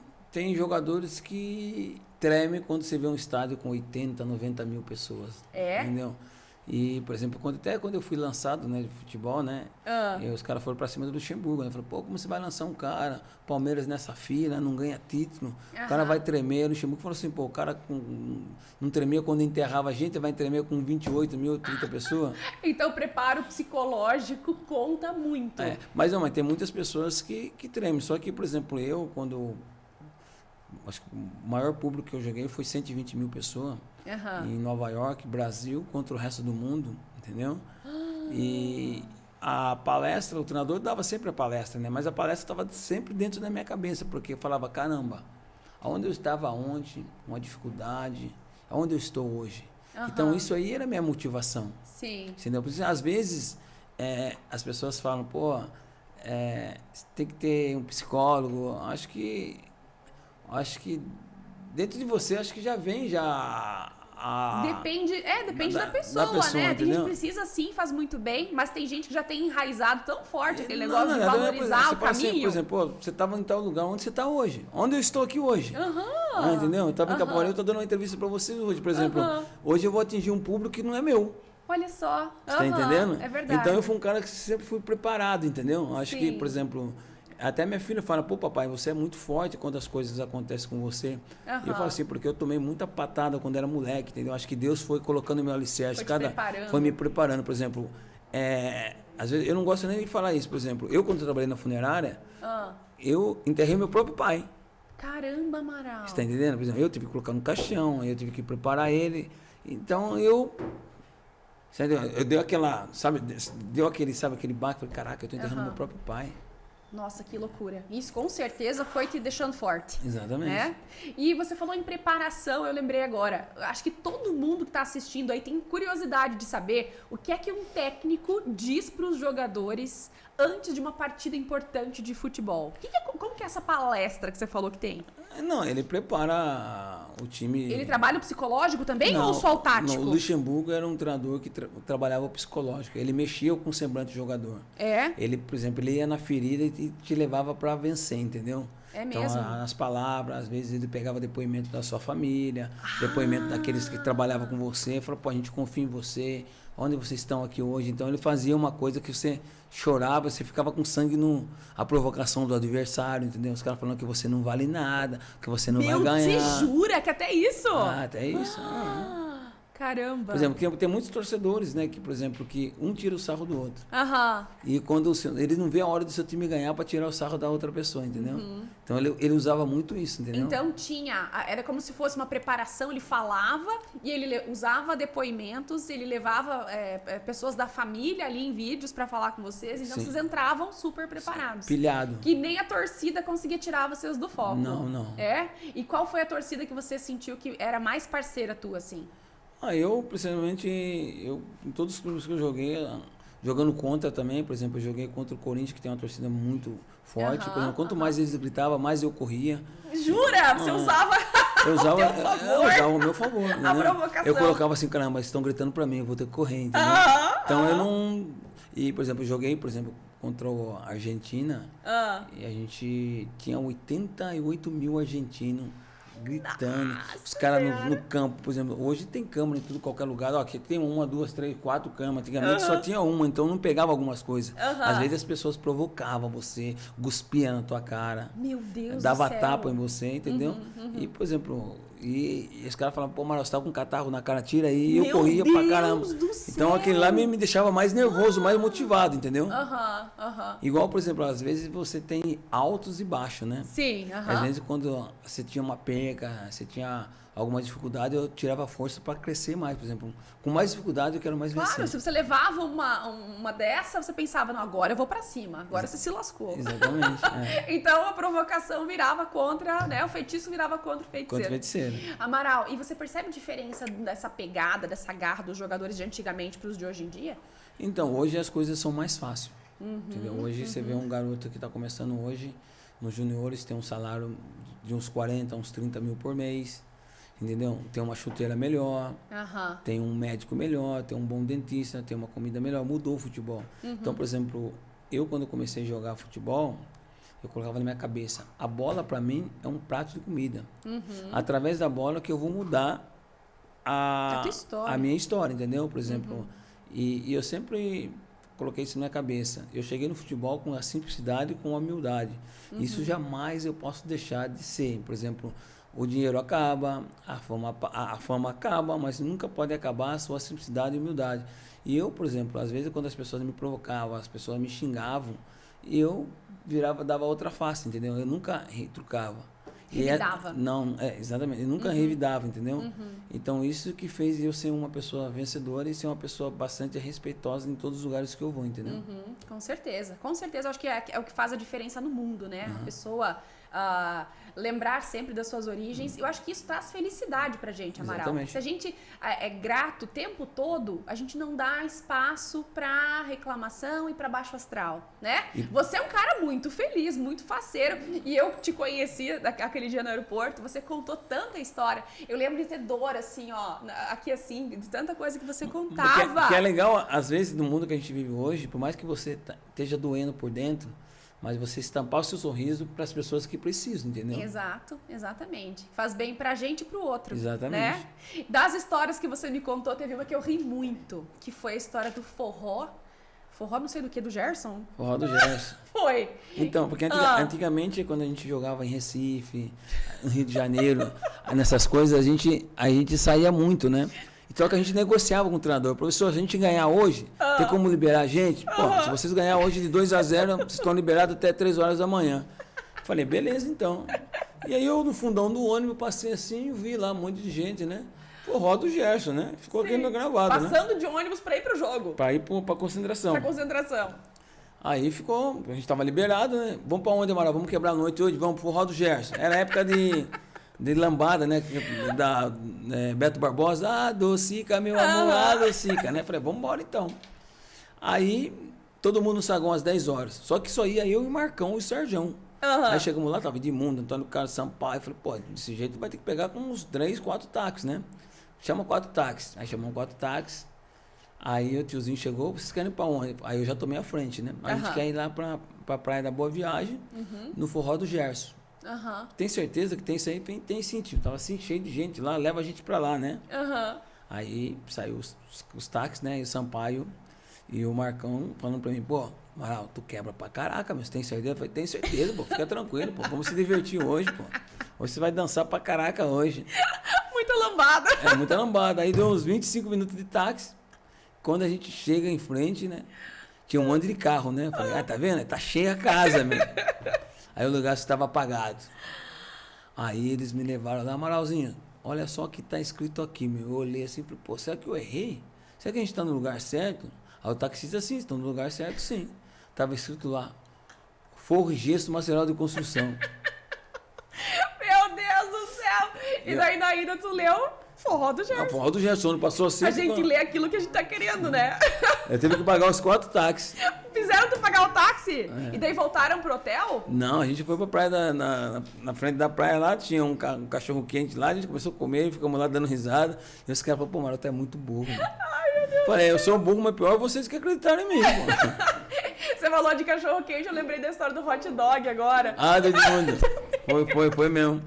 jogadores que tremem quando você vê um estádio com 80, 90 mil pessoas. É? Entendeu? E, por exemplo, até quando eu fui lançado, né, de futebol, né? E os caras foram pra cima do Luxemburgo, né? Falaram, pô, como você vai lançar um cara? Palmeiras nessa fila, não ganha título. O cara vai tremer. O Luxemburgo falou assim, pô, o cara não tremia quando enterrava a gente, vai tremer com 28 mil, 30 pessoas. Então o preparo psicológico conta muito. Mas tem muitas pessoas que tremem. Só que, por exemplo, acho que o maior público que eu joguei foi 120 mil pessoas em Nova York, Brasil, contra o resto do mundo, entendeu? E a palestra, o treinador dava sempre a palestra, né? Mas a palestra estava sempre dentro da minha cabeça, porque eu falava, caramba, aonde eu estava ontem, uma dificuldade, aonde eu estou hoje. Então isso aí era a minha motivação. Sim. Entendeu? Porque às vezes as pessoas falam, pô, tem que ter um psicólogo. Acho que dentro de você, acho que já vem Depende da pessoa, né? Tem gente que entendeu? precisa sim, faz muito bem, mas tem gente que já tem enraizado tão forte aquele Não, negócio de não, valorizar você o fala assim, caminho. por exemplo, pô, você estava em tal lugar, onde você está hoje? Onde eu estou aqui hoje? Entendeu? Eu estava em Capoeira, eu estou dando uma entrevista para vocês hoje, por exemplo. Hoje eu vou atingir um público que não é meu. Olha só. Você tá entendendo? É verdade. Então eu fui um cara que sempre fui preparado, entendeu? Acho que, Sim. por exemplo, até minha filha fala, pô, papai, você é muito forte quando as coisas acontecem com você. E eu falo assim, porque eu tomei muita patada quando era moleque, entendeu? Acho que Deus foi colocando meu alicerce, foi me preparando, por exemplo. Às vezes eu não gosto nem de falar isso, por exemplo, eu quando eu trabalhei na funerária, eu enterrei meu próprio pai. Caramba, Amaral. Você tá entendendo? Por exemplo, eu tive que colocar no caixão, eu tive que preparar ele. Então eu dei aquela, sabe, aquele baque, falei, caraca, eu tô enterrando meu próprio pai. Nossa, que loucura. Isso com certeza foi te deixando forte. Exatamente. Né? E você falou em preparação, eu lembrei agora. Acho que todo mundo que está assistindo aí tem curiosidade de saber o que é que um técnico diz para os jogadores antes de uma partida importante de futebol. Como que é essa palestra que você falou que tem? Não, ele prepara o time... Ele trabalha o psicológico também ou só o tático? Não, o Luxemburgo era um treinador que trabalhava o psicológico. Ele mexia com o semblante do jogador. Ele, por exemplo, ele ia na ferida e te levava para vencer, entendeu? É então, mesmo? as palavras, às vezes ele pegava depoimento da sua família, depoimento daqueles que trabalhavam com você, falou, pô, a gente confia em você, onde vocês estão aqui hoje? Então ele fazia uma coisa que você chorava, você ficava com sangue a provocação do adversário, entendeu? Os caras falando que você não vale nada, que você não vai ganhar. Você jura que até isso? Até isso. Caramba. Por exemplo, tem muitos torcedores, né, que, por exemplo, que um tira o sarro do outro. E quando ele não vê a hora do seu time ganhar para tirar o sarro da outra pessoa, entendeu? Então ele usava muito isso, entendeu? Então era como se fosse uma preparação, ele falava e ele usava depoimentos, ele levava pessoas da família ali em vídeos para falar com vocês, então vocês entravam super preparados. Pilhado. Que nem a torcida conseguia tirar vocês do foco. Não. E qual foi a torcida que você sentiu que era mais parceira tua, assim? Eu, principalmente, em todos os clubes que eu joguei, jogando contra também, por exemplo, eu joguei contra o Corinthians, que tem uma torcida muito forte. Por exemplo, quanto mais eles gritavam, mais eu corria. Jura? Você usava eu usava o meu favor. A provocação. Eu colocava assim, caramba, eles estão gritando pra mim, eu vou ter que correr, entendeu? Então eu não... E, por exemplo, eu joguei, contra a Argentina, e a gente tinha 88 mil argentinos gritando. Os caras no campo, por exemplo, hoje tem câmera em tudo, qualquer lugar. Aqui tem 1, 2, 3, 4 câmeras. Antigamente só tinha uma, então não pegava algumas coisas. Às vezes as pessoas provocavam você, cuspia na tua cara. Meu Deus dava do céu. tapa em você, entendeu? E, por exemplo, e os caras falavam, pô, Amaral, você tá com um catarro na cara, tira aí. E eu corria pra caramba. Então aquele lá me deixava mais nervoso, mais motivado, entendeu? Igual, por exemplo, às vezes você tem altos e baixos, né? Sim, Às vezes quando você tinha uma perca, você tinha alguma dificuldade, eu tirava força para crescer mais, por exemplo. Com mais dificuldade eu quero mais vencer. Claro, se você levava uma dessa, você pensava, não, agora eu vou pra cima, agora você se lascou. Exatamente. Então a provocação virava contra, né? O feitiço virava contra o feiticeiro. Contra o feiticeiro. Amaral, e você percebe a diferença dessa pegada, dessa garra dos jogadores de antigamente pros de hoje em dia? Então, hoje as coisas são mais fáceis. Entendeu? Hoje você vê um garoto que está começando hoje, nos juniores, tem um salário de uns 40, uns 30 mil por mês. Entendeu? Tem uma chuteira melhor, tem um médico melhor, tem um bom dentista, tem uma comida melhor. Mudou o futebol. Então, por exemplo, eu quando comecei a jogar futebol, eu colocava na minha cabeça, a bola para mim é um prato de comida. Através da bola que eu vou mudar a minha história, entendeu? Por exemplo, e eu sempre coloquei isso na minha cabeça. Eu cheguei no futebol com a simplicidade e com a humildade. Isso jamais eu posso deixar de ser. Por exemplo, o dinheiro acaba, a fama acaba, mas nunca pode acabar a sua simplicidade e humildade. E eu, por exemplo, às vezes quando as pessoas me provocavam, as pessoas me xingavam, eu dava outra face, entendeu? Eu nunca retrucava. Revidava. Exatamente. Eu nunca revidava, entendeu? Então, isso que fez eu ser uma pessoa vencedora e ser uma pessoa bastante respeitosa em todos os lugares que eu vou, entendeu? Com certeza. Com certeza, acho que é o que faz a diferença no mundo, né? A pessoa lembrar sempre das suas origens. Eu acho que isso traz felicidade pra gente, Amaral. Exatamente. Se a gente é grato o tempo todo, a gente não dá espaço pra reclamação e pra baixo astral, né? Você é um cara muito feliz, muito faceiro. E eu te conheci aquele dia no aeroporto, você contou tanta história. Eu lembro de ter dor, assim, ó, aqui assim, de tanta coisa que você contava. Que é legal, às vezes, no mundo que a gente vive hoje, por mais que você esteja doendo por dentro, mas você estampar o seu sorriso para as pessoas que precisam, entendeu? Exato, exatamente. Faz bem pra gente e pro outro. Exatamente. Né? Das histórias que você me contou, teve uma que eu ri muito, que foi a história do forró. Forró não sei do que, do Gerson? Forró do Gerson. Foi. Então, porque antigamente, quando a gente jogava em Recife, no Rio de Janeiro, nessas coisas, a gente saía muito, né? Então que a gente negociava com o treinador. Professor, se a gente ganhar hoje, tem como liberar a gente? Pô, se vocês ganhar hoje de 2-0, vocês estão liberados até 3 horas da manhã. Falei, beleza então. E aí eu, no fundão do ônibus, passei assim e vi lá um monte de gente, né? Forró do Gerson, né? Ficou aqui no gravado, passando de ônibus pra ir pro jogo. Pra ir pra concentração. Pra concentração. Aí ficou, a gente tava liberado, né? Vamos pra onde, Amaral? Vamos quebrar a noite hoje? Vamos pro Forró do Gerson. Era a época de lambada, né? Da Beto Barbosa, adocica, meu amor, adocica, né? Falei, vamos embora então. Aí, todo mundo no saguão às 10 horas. Só que só ia eu e o Marcão e o Serjão. Aí chegamos lá, tava Edmundo, Antônio Carlos Sampaio. Falei, pô, desse jeito vai ter que pegar com uns 3, 4 táxis, né? Chama 4 táxis. Aí chamamos 4 táxis. Aí o tiozinho chegou, vocês querem ir pra onde? Aí eu já tomei a frente, né? A gente quer ir lá pra Praia da Boa Viagem, no Forró do Gerson. Tem certeza que tem isso aí? Tem sim, tio. Tava assim, cheio de gente lá, leva a gente pra lá, né? Aí saiu os táxis, né? E o Sampaio e o Marcão falando pra mim, pô, Amaral, tu quebra pra caraca, mas tem certeza? Eu falei, tem certeza, pô, fica tranquilo, pô. Vamos se divertir hoje, pô. Hoje você vai dançar pra caraca hoje. Muita lambada. Muita lambada. Aí deu uns 25 minutos de táxi. Quando a gente chega em frente, né? Tinha um monte de carro, né? Eu falei, tá vendo? Tá cheia a casa, meu. Aí o lugar estava apagado. Aí eles me levaram lá, Amaralzinho, olha só o que tá escrito aqui, meu. Eu olhei assim, falei, pô, será que eu errei? Será que a gente tá no lugar certo? Aí o taxista, assim, estão no lugar certo, sim. Tava escrito lá, Forro e Gesso Material de Construção. Meu Deus do céu! E daí na ida tu leu Forró do Gerson. Forró do Gerson, não passou assim. A gente lê aquilo que a gente tá querendo, né? Eu tive que pagar os 4 táxis. Fizeram tu pagar o táxi? E daí voltaram pro hotel? Não, a gente foi pra praia, na frente da praia lá, tinha um cachorro quente lá, a gente começou a comer e ficamos lá dando risada. E os caras falaram, pô, Amaral, tu é muito burro. Ai, meu Deus. Falei, eu sou burro, mas pior vocês que acreditaram em mim, pô. Você falou de cachorro quente, eu lembrei da história do hot dog agora. Do Edmundo. Foi mesmo.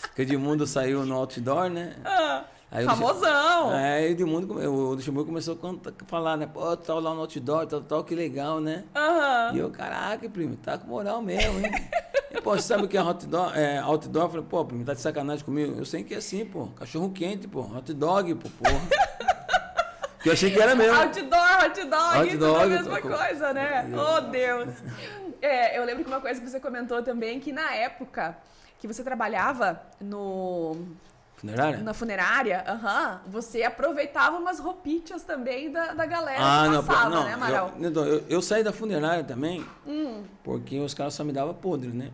Porque o Edmundo saiu no outdoor, né? Aí famosão! Aí o Edmundo, o Luxemburgo começou a falar, né? Pô, tu tá lá no outdoor, tal, que legal, né? E eu, caraca, primo, tá com moral mesmo, hein? E, pô, você sabe o que é outdoor? Outdoor? Eu falei, pô, primo, tá de sacanagem comigo? Eu sei que é assim, pô. Cachorro quente, pô. Hot dog, pô, porra. Que eu achei que era mesmo. Hot dog, tudo a mesma coisa, né? Oh, Deus! Eu lembro que uma coisa que você comentou também, que na época que você trabalhava na funerária, você aproveitava umas roupitas também da galera que passava, né, Amaral? Eu saí da funerária também, porque os caras só me davam podre, né?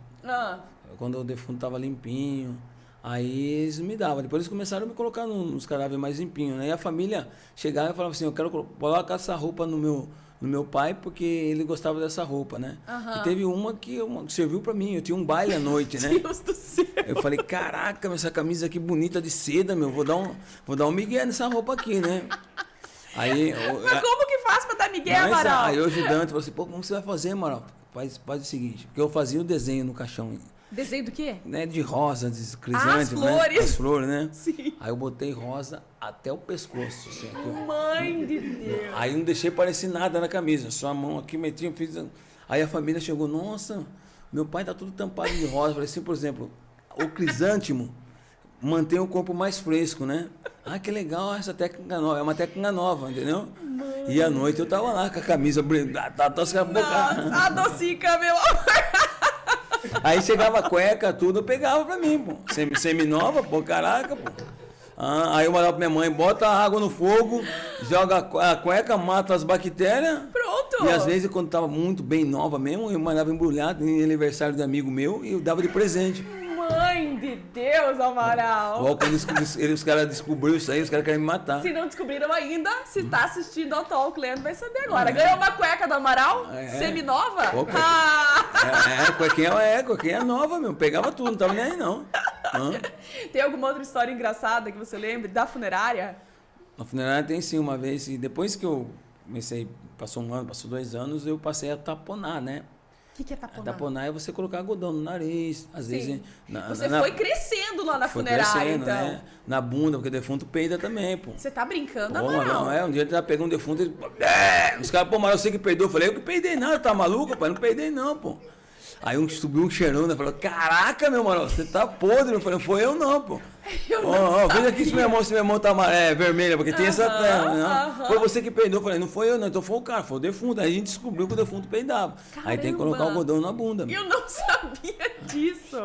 Quando o defunto tava limpinho, aí eles me davam. Depois eles começaram a me colocar nos cadáveres mais limpinhos, né? E a família chegava e falava assim, eu quero colocar essa roupa no meu pai, porque ele gostava dessa roupa, né? E teve uma que serviu pra mim, eu tinha um baile à noite, né? Deus do céu! Eu falei, caraca, essa camisa aqui bonita de seda, meu, vou dar um migué nessa roupa aqui, né? Aí, mas como que faz pra dar migué, Amaral? Aí o ajudante falou assim, pô, como você vai fazer, Amaral? Faz o seguinte, porque eu fazia o desenho no caixão. Desenho do quê? Né, de rosa, de crisante, as flores. Né? As flores, né? Sim. Aí eu botei rosa até o pescoço, assim, aqui, ó. Mãe de Deus! Aí não deixei parecer nada na camisa, só a mão aqui, meti, fiz... Aí a família chegou, nossa, meu pai tá tudo tampado de rosa. Falei assim, por exemplo, o crisântimo mantém o corpo mais fresco, né? Que legal essa técnica nova, é uma técnica nova, entendeu? Mãe. E à noite eu tava lá com a camisa adocica, meu amor! Aí chegava a cueca, tudo, eu pegava pra mim, pô. Semi-nova, pô, caraca, pô. Aí eu mandava pra minha mãe, bota a água no fogo, joga a cueca, mata as bactérias. Pronto! E às vezes, quando tava muito bem nova mesmo, eu mandava embrulhado em aniversário de amigo meu e eu dava de presente. Mãe de Deus, Amaral. Logo quando os caras descobriram isso aí, os caras querem me matar. Se não descobriram ainda, se tá assistindo ao Talk, Leandro vai saber agora. Ganhou uma cueca do Amaral? Seminova? Opa. Ah! Cuequinha nova, meu. Pegava tudo, não tava nem aí, não. Tem alguma outra história engraçada que você lembre da funerária? Na funerária tem sim, uma vez. E depois que eu comecei, passou 1 ano, passou 2 anos, eu passei a taponar, né? O que é taponar? Taponar é você colocar algodão no nariz, às vezes... Você foi crescendo lá na funerária, então. Né? Na bunda, porque defunto peida também, pô. Você tá brincando, Pô, Amaral? não, um dia ele tava pegando um defunto, ele... Os caras, pô, mas você que peidou. Eu falei, eu que peidei nada, tá maluco, pai? Não peidei não, pô. Aí subiu um cheirão, né? Falou, caraca, meu mano, você tá podre. Eu falei, não foi eu não, pô. Veja aqui se minha mão tá vermelha, porque tem essa terra, né? Foi você que peidou. Eu falei, não foi eu não, então foi o cara, foi o defunto. Aí a gente descobriu que o defunto peidava. Caramba. Aí tem que colocar o algodão na bunda. Eu não sabia disso.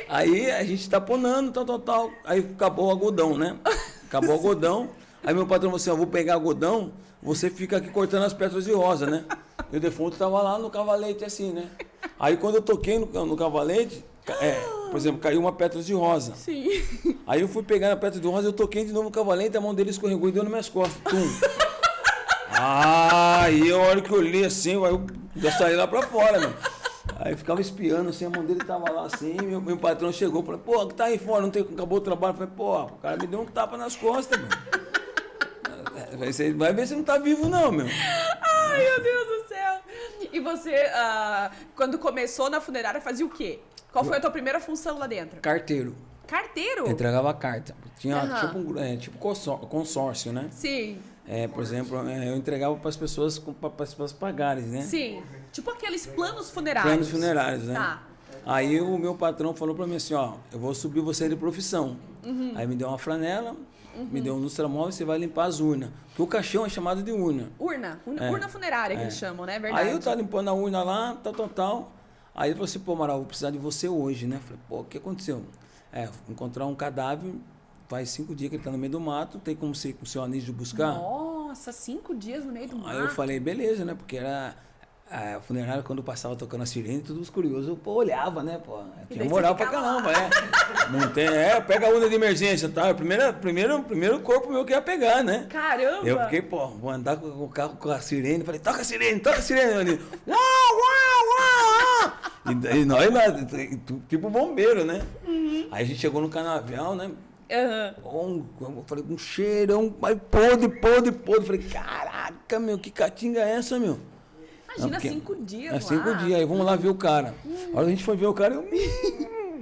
Aí a gente taponando, tal. Aí acabou o algodão, né? Acabou o algodão. Aí meu patrão falou assim, eu vou pegar algodão, você fica aqui cortando as pétalas de rosa, né? E o defunto tava lá no cavalete assim, né? Aí quando eu toquei no cavalete, por exemplo, caiu uma pétala de rosa. Sim. Aí eu fui pegar a pétala de rosa, eu toquei de novo no cavalete, a mão dele escorregou e deu nas minhas costas. Tum. Aí a hora que eu olhei assim, eu já saí lá pra fora, meu. Aí eu ficava espiando, assim, a mão dele tava lá assim, meu patrão chegou, falou, pô, tá aí fora, acabou o trabalho. Eu falei, pô, o cara me deu um tapa nas costas, meu. Você vai ver se não tá vivo não, meu. Ai, meu Deus do céu. E você, quando começou na funerária, fazia o quê? Qual foi a tua primeira função lá dentro? Carteiro. Carteiro? Eu entregava carta. Tinha tipo consórcio, né? Sim. Por exemplo, eu entregava para as pessoas pagarem, né? Sim. Tipo aqueles planos funerários. Planos funerários, né? Tá. Aí o meu patrão falou para mim assim, ó, eu vou subir você de profissão. Aí me deu uma flanela, me deu um lustramóvel e você vai limpar as urnas. Porque o caixão é chamado de urna. Urna funerária que eles chamam, né? Verdade. Aí eu tava limpando a urna lá, tal. Aí ele falou assim, pô, Amaral, vou precisar de você hoje, né? Falei, pô, o que aconteceu? Encontrar um cadáver, faz 5 dias que ele tá no meio do mato, tem como você com o seu anísio buscar? Nossa, 5 dias no meio do mato. Aí eu falei, beleza, né? Porque era a funerária, quando passava tocando a sirene, todos os curiosos, pô, olhava, né? Pô, tinha moral pra caramba, Não tem, pega a urna de emergência, tá? Primeiro corpo meu que ia pegar, né? Caramba! Eu fiquei, pô, vou andar com o carro com a sirene, falei, toca a sirene, ali. E nós lá, tipo bombeiro, né? Aí a gente chegou no canavial, né? Eu falei, um cheirão, mas podre. Falei, caraca, meu, que caatinga é essa, meu? Imagina, 5 dias lá. 5 dias, aí vamos lá ver o cara. A hora que a gente foi ver o cara,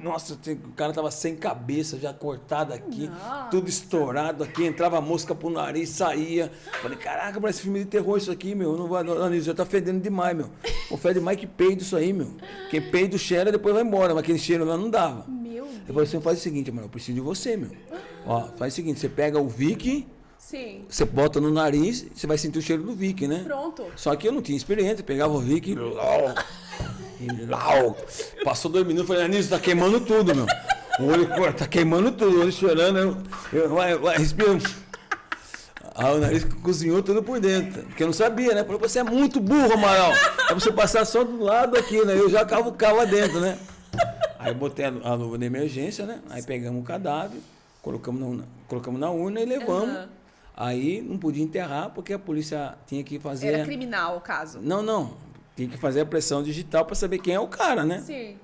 nossa, o cara tava sem cabeça, já cortado aqui, tudo estourado aqui, entrava mosca pro nariz, saía. Falei, caraca, parece filme de terror isso aqui, meu. Não vai, não, já tá fedendo demais, meu. O fede mais que peido isso aí, meu. Quem peido cheira, depois vai embora, mas aquele cheiro lá não dava. Meu Deus. Eu falei assim, faz o seguinte, mano, eu preciso de você, meu. Ó, faz o seguinte, você pega o Vic, sim, você bota no nariz, você vai sentir o cheiro do Vic, né? Pronto. Só que eu não tinha experiência, pegava o Vic passou 2 minutos, falei, Anísio, tá queimando tudo, meu. O olho tá queimando tudo, o olho chorando, vai, respira. Aí o nariz cozinhou tudo por dentro, porque eu não sabia, né? Falei, você é muito burro, Amaral. É você passar só do lado aqui, né? Eu já cavucava dentro, né? Aí botei a luva de emergência, né? Aí pegamos o cadáver, colocamos na urna e levamos. Aí não podia enterrar, porque a polícia tinha que fazer... Era criminal o caso. Não. Tinha que fazer a pressão digital para saber quem é o cara, né? Sim.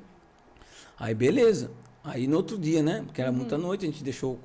Aí beleza. Aí no outro dia, né? Porque era muita noite, a gente deixou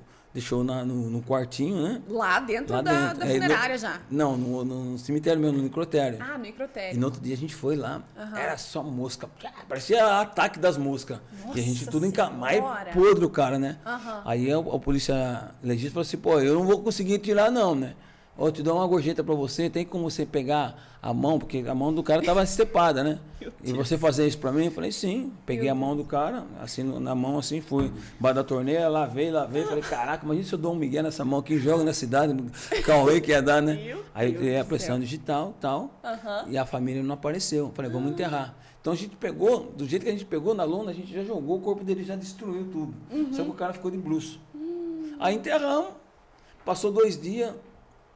no quartinho, né? Lá dentro da funerária já? Não, no cemitério mesmo, no necrotério. Ah, no necrotério. E no outro dia a gente foi lá, era só mosca, parecia ataque das moscas. Nossa, e a gente tudo mais Senhora. podre o cara, né? Aí a polícia legista falou assim, pô, eu não vou conseguir tirar não, né? Eu te dou uma gorjeta pra você, tem como você pegar a mão, porque a mão do cara tava estepada, né? E você fazer isso pra mim? Eu falei, sim. Peguei a mão do cara, assim, na mão, assim, fui embaixo da torneira, lavei, falei, caraca, imagina se eu dou um migué nessa mão aqui, joga na cidade, Cauê que ia dar, né? Aí eu dei a pressão digital, tal, e a família não apareceu. Eu falei, vamos enterrar. Então a gente pegou, do jeito que a gente pegou na lona, a gente já jogou, o corpo dele já destruiu tudo. Só que o cara ficou de bruço. Aí enterramos, passou 2 dias,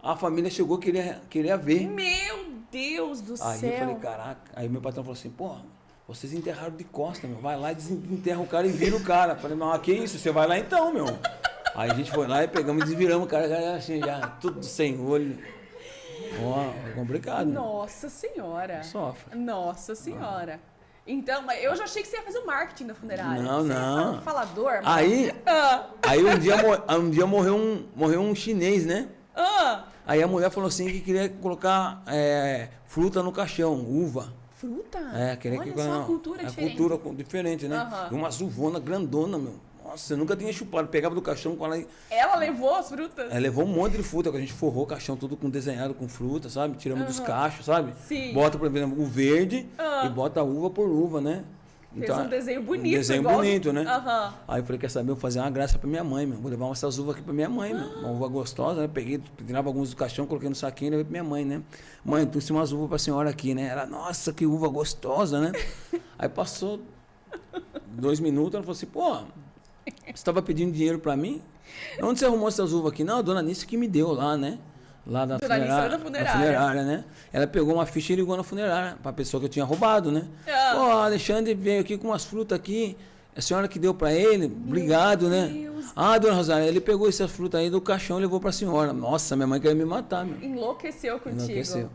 a família chegou, queria ver. Meu Deus do Aí céu. eu falei, caraca. Aí meu patrão falou assim, pô, vocês enterraram de costa, meu. Vai lá e desenterra o cara e vira o cara. Eu falei, mas que isso? Você vai lá então, meu. Aí a gente foi lá e pegamos e desviramos o cara assim, já tudo sem olho. Ó, é complicado. Nossa Senhora. Sofre. Nossa Senhora. Então, mas eu já achei que você ia fazer o marketing da funerária. Não, Você não. É falador, mano. Aí um dia morreu um chinês, né? Aí a mulher falou assim que queria colocar fruta no caixão, uva. Fruta? Queria Olha que só, a cultura a diferente. cultura diferente, né? E uma uvona grandona, meu. Nossa, eu nunca tinha chupado. Pegava do caixão com ela. Ela levou as frutas? Ela levou um monte de fruta, que a gente forrou o caixão tudo com desenhado com fruta, sabe? Tiramos dos cachos, sabe? Sim. Bota, por exemplo, o verde e bota uva por uva, né? Fez um desenho bonito. Um desenho igual... bonito, né? Aí eu falei, quer saber? Eu vou fazer uma graça pra minha mãe, meu. Vou levar essas uvas aqui pra minha mãe, meu. Uma uva gostosa, né? Peguei, tirava alguns do caixão, coloquei no saquinho e levei pra minha mãe, né? Mãe, trouxe umas uvas pra senhora aqui, né? Ela, nossa, que uva gostosa, né? Aí passou 2 minutos, ela falou assim, pô, você estava pedindo dinheiro pra mim? Onde você arrumou essas uvas aqui? Não, a dona Nícia que me deu lá, né? Lá da funerária, né? Ela pegou uma ficha e ligou na funerária pra pessoa que eu tinha roubado, né? Pô, Alexandre veio aqui com umas frutas aqui. A senhora que deu pra ele, obrigado, né? Ah, dona Rosária, ele pegou essas frutas aí do caixão e levou pra senhora. Nossa, minha mãe queria me matar, meu. Enlouqueceu contigo. Enlouqueceu.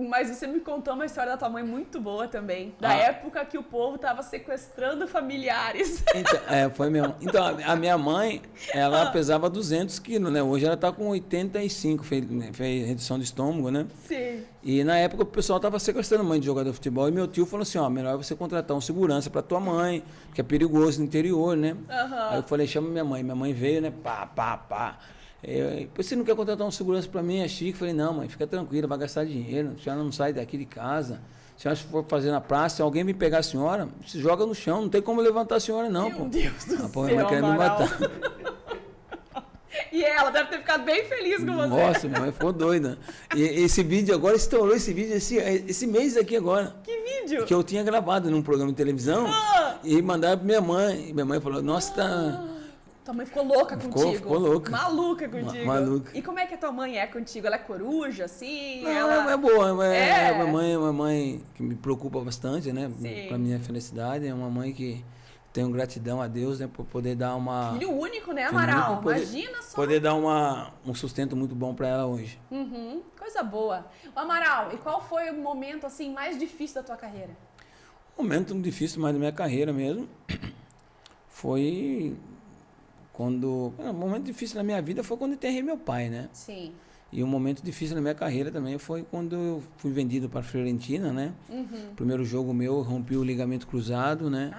Mas você me contou uma história da tua mãe muito boa também. Da época que o povo tava sequestrando familiares. Então, foi mesmo. Então, a minha mãe, ela pesava 200 quilos, né? Hoje ela tá com 85, fez redução de estômago, né? Sim. E na época o pessoal tava sequestrando mãe de jogador de futebol e meu tio falou assim, ó, melhor você contratar um segurança pra tua mãe, que é perigoso no interior, né? Aí eu falei, chama minha mãe. Minha mãe veio, né? Pá. Você não quer contratar um segurança pra mim? É chique. Eu falei, não, mãe, fica tranquila, vai gastar dinheiro. A senhora não sai daqui de casa. Se a senhora for fazer na praça, se alguém vir pegar a senhora, se joga no chão. Não tem como levantar a senhora, não, pô. Meu Deus do céu, minha mãe querendo me matar. E ela deve ter ficado bem feliz com você. Nossa, minha mãe ficou doida. E esse vídeo agora, estourou esse vídeo esse mês aqui agora. Que vídeo? Que eu tinha gravado num programa de televisão e mandaram pra minha mãe. E minha mãe falou, nossa, tá... Tua mãe ficou louca contigo. Ficou louca. Maluca contigo. Maluca. E como é que a tua mãe é contigo? Ela é coruja, assim? Não, ela é boa. É uma mãe que me preocupa bastante, né? Sim. Pra minha felicidade. É uma mãe que tenho gratidão a Deus, né? Por poder dar uma... Filho único, né, Amaral? Poder, imagina só. Poder dar um sustento muito bom pra ela hoje. Coisa boa. Ô, Amaral, e qual foi o momento, assim, mais difícil da tua carreira? O momento difícil mais da minha carreira mesmo foi quando... O momento difícil na minha vida foi quando eu enterrei meu pai, né? Sim. E um momento difícil na minha carreira também foi quando eu fui vendido para a Fiorentina, né? Primeiro jogo meu, eu rompi o ligamento cruzado, né?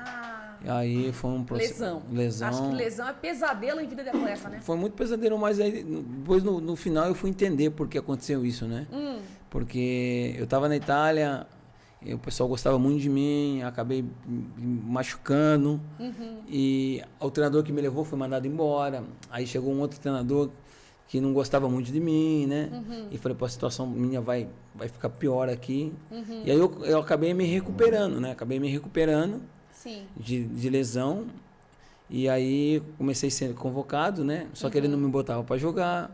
E aí foi um processo... Lesão. Acho que lesão é pesadelo em vida de atleta, né? Foi muito pesadelo, mas aí depois no final eu fui entender por que aconteceu isso, né? Porque eu estava na Itália, e o pessoal gostava muito de mim, acabei me machucando. E o treinador que me levou foi mandado embora. Aí chegou um outro treinador que não gostava muito de mim, né? E falei, pô, a situação minha vai ficar pior aqui. E aí eu acabei me recuperando, né? Sim. De lesão. E aí comecei a ser convocado, né? Só que ele não me botava para jogar.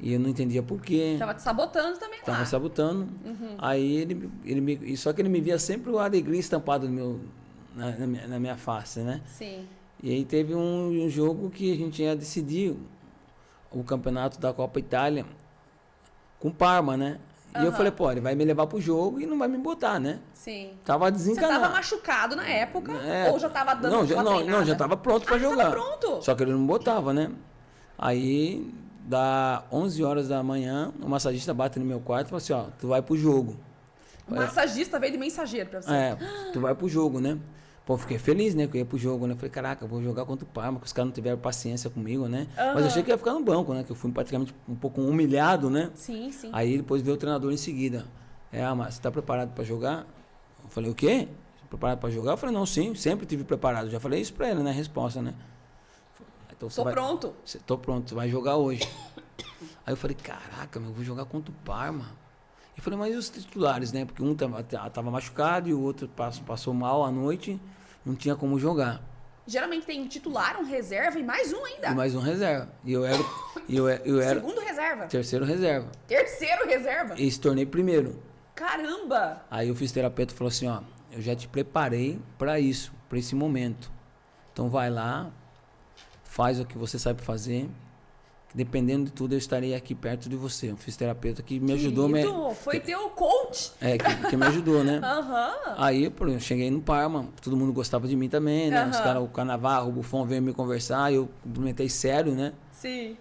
E eu não entendia por quê. Tava te sabotando também lá. Tava sabotando. Aí só que ele me via sempre o alegria estampado na minha face, né? Sim. E aí teve um jogo que a gente ia decidir o campeonato da Copa Itália com o Parma, né? E eu falei, pô, ele vai me levar pro jogo e não vai me botar, né? Sim. Tava desencanado. Você tava machucado na época? Ou já tava dando Não, já tava pronto pra jogar. Já tava pronto? Só que ele não me botava, né? Aí, dá 11 horas da manhã, o massagista bate no meu quarto e fala assim, ó, tu vai pro jogo. O massagista veio de mensageiro pra você. Tu vai pro jogo, né? Pô, fiquei feliz, né? Que eu ia pro jogo, né? Falei, caraca, eu vou jogar contra o Parma, que os caras não tiveram paciência comigo, né? Mas eu achei que ia ficar no banco, né? Que eu fui praticamente um pouco humilhado, né? Sim, sim. Aí depois veio o treinador em seguida. Mas você tá preparado pra jogar? Eu falei, o quê? Preparado pra jogar? Eu falei, não, sim, sempre tive preparado. Já falei isso pra ele, né? A resposta, né? Então, pronto. Tô pronto, você vai jogar hoje. Aí eu falei, caraca, eu vou jogar contra o Parma. Eu falei, mas e os titulares, né? Porque um tava machucado e o outro passou mal à noite, não tinha como jogar. Geralmente tem um titular, um reserva e mais um ainda. E mais um reserva. E eu era Segundo reserva. terceiro reserva. Terceiro reserva. E se tornei primeiro. Caramba! Aí o fisioterapeuta falou assim, ó, eu já te preparei para isso, para esse momento. Então vai lá, faz o que você sabe fazer. Dependendo de tudo, eu estarei aqui perto de você. Um fisioterapeuta que me ajudou. Foi teu coach. Que me ajudou, né? Aham. Aí, pô, eu cheguei no Parma, todo mundo gostava de mim também, né? Os Aham. caras, o Canavarro, o Buffon veio me conversar, eu cumprimentei sério, né? Sim.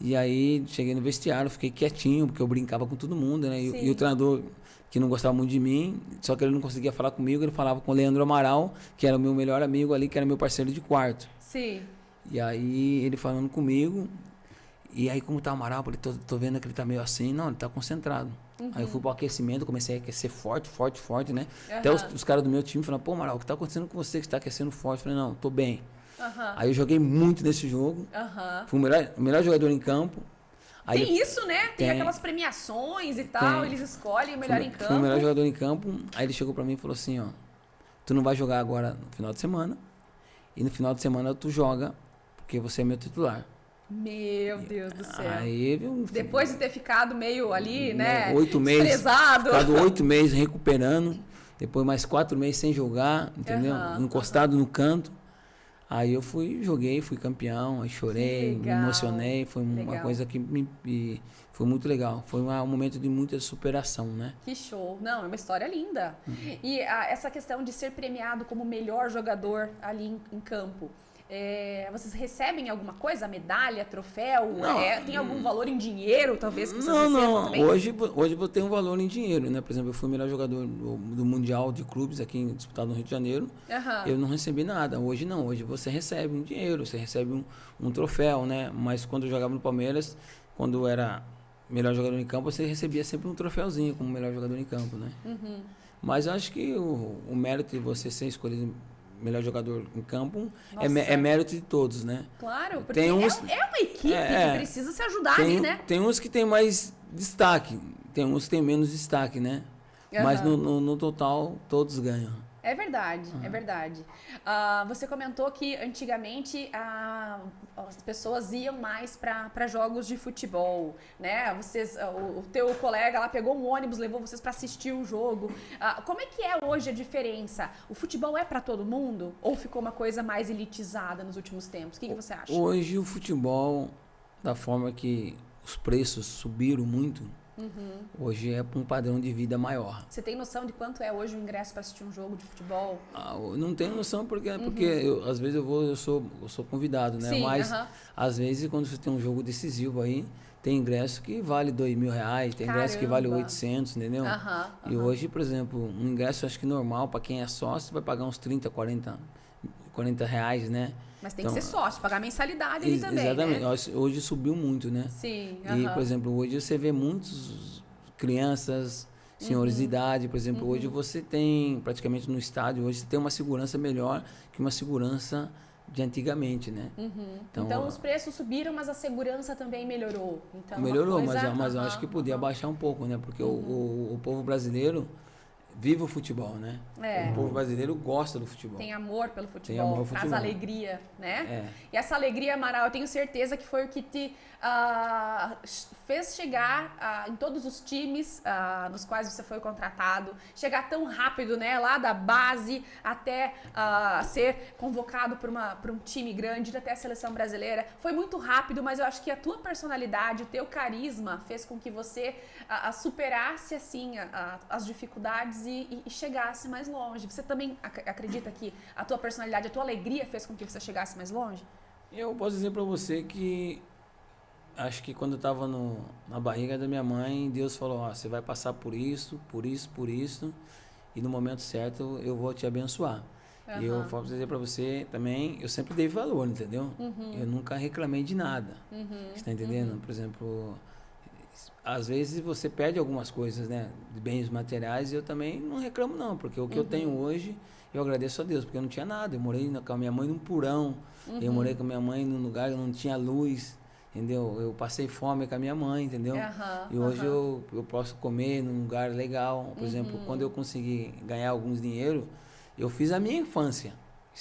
E aí, cheguei no vestiário, fiquei quietinho, porque eu brincava com todo mundo, né? Sim. E o treinador, que não gostava muito de mim, só que ele não conseguia falar comigo, ele falava com o Leandro Amaral, que era o meu melhor amigo ali, que era meu parceiro de quarto. Sim. E aí, ele falando comigo, e aí como tá o Amaral, eu falei, tô vendo que ele tá meio assim, não, ele tá concentrado. Aí eu fui pro aquecimento, comecei a aquecer forte, né? Até os caras do meu time falaram, pô, Amaral, o que tá acontecendo com você que você tá aquecendo forte? Eu falei, não, tô bem. Aí eu joguei muito nesse jogo, fui o melhor jogador em campo. Aí Tem isso, né? Tem aquelas premiações e tal, eles escolhem o melhor em campo. Fui o melhor jogador em campo, aí ele chegou pra mim e falou assim, ó, tu não vai jogar agora no final de semana, e no final de semana tu joga, porque você é meu titular. Meu Deus do céu. Aí, depois de ter ficado meio ali, né? 8 meses. Desprezado. Ficado 8 meses recuperando. Depois mais 4 meses sem jogar, entendeu? Encostado no canto. Aí eu joguei, fui campeão, aí chorei, me emocionei. Foi uma coisa que foi muito legal. Foi um momento de muita superação, né? Que show. Não, é uma história linda. E essa questão de ser premiado como melhor jogador ali em campo. Vocês recebem alguma coisa? Medalha, troféu? Tem algum valor em dinheiro, talvez, que vocês recebam também? Hoje eu tenho um valor em dinheiro, né? Por exemplo, eu fui o melhor jogador do Mundial de Clubes aqui disputado no Rio de Janeiro. Eu não recebi nada. Hoje não. Hoje você recebe um dinheiro, você recebe um troféu, né? Mas quando eu jogava no Palmeiras, quando eu era melhor jogador em campo, você recebia sempre um troféuzinho como melhor jogador em campo, né? Mas eu acho que o mérito de você ser escolhido melhor jogador em campo é mérito de todos, né? Claro, porque é uma equipe que precisa se ajudar ali, né? Tem uns que tem mais destaque, tem uns que tem menos destaque, né? Mas no total, todos ganham. É verdade, é verdade. Você comentou que antigamente as pessoas iam mais para jogos de futebol, né? O teu colega lá pegou um ônibus, levou vocês para assistir o jogo. Como é que é hoje a diferença? O futebol é para todo mundo ou ficou uma coisa mais elitizada nos últimos tempos? O que você acha? Hoje o futebol, da forma que os preços subiram muito, hoje é um padrão de vida maior. Você tem noção de quanto é hoje o ingresso para assistir um jogo de futebol? Eu não tenho noção porque às vezes eu sou convidado, né? Sim, mas às vezes quando você tem um jogo decisivo aí, tem ingresso que vale R$2.000, tem ingresso que vale 800, entendeu? E hoje, por exemplo, um ingresso acho que normal para quem é sócio vai pagar uns 30, 40 reais, né? Mas tem que ser sócio, pagar mensalidade ali também, exatamente. Né? Hoje subiu muito, né? Sim. E, por exemplo, hoje você vê muitas crianças, senhores de idade, por exemplo, hoje você tem, praticamente no estádio, hoje você tem uma segurança melhor que uma segurança de antigamente, né? Então os preços subiram, mas a segurança também melhorou. Então, melhorou, mas eu acho que podia baixar um pouco, né? Porque o povo brasileiro vive o futebol, né? O povo brasileiro gosta do futebol. Tem amor pelo futebol, traz alegria, né? E essa alegria, Amaral, eu tenho certeza que foi o que te fez chegar em todos os times nos quais você foi contratado, chegar tão rápido, né? Lá da base até ser convocado por um time grande, até a seleção brasileira. Foi muito rápido, mas eu acho que a tua personalidade, o teu carisma fez com que você superasse, assim, as dificuldades e chegasse mais longe. Você também acredita que a tua personalidade, a tua alegria fez com que você chegasse mais longe? Eu posso dizer para você que acho que quando eu estava na barriga da minha mãe, Deus falou, você vai passar por isso, e no momento certo eu vou te abençoar. E eu posso dizer para você também, eu sempre dei valor, entendeu? Eu nunca reclamei de nada. Você tá entendendo? Por exemplo, às vezes você perde algumas coisas, né? De bens materiais, e eu também não reclamo não, porque o que eu tenho hoje, eu agradeço a Deus, porque eu não tinha nada. Eu morei com a minha mãe num porão, eu morei com a minha mãe num lugar que não tinha luz, entendeu? Eu passei fome com a minha mãe, entendeu? E hoje eu posso comer num lugar legal. Por exemplo, quando eu consegui ganhar alguns dinheiro, eu fiz a minha infância.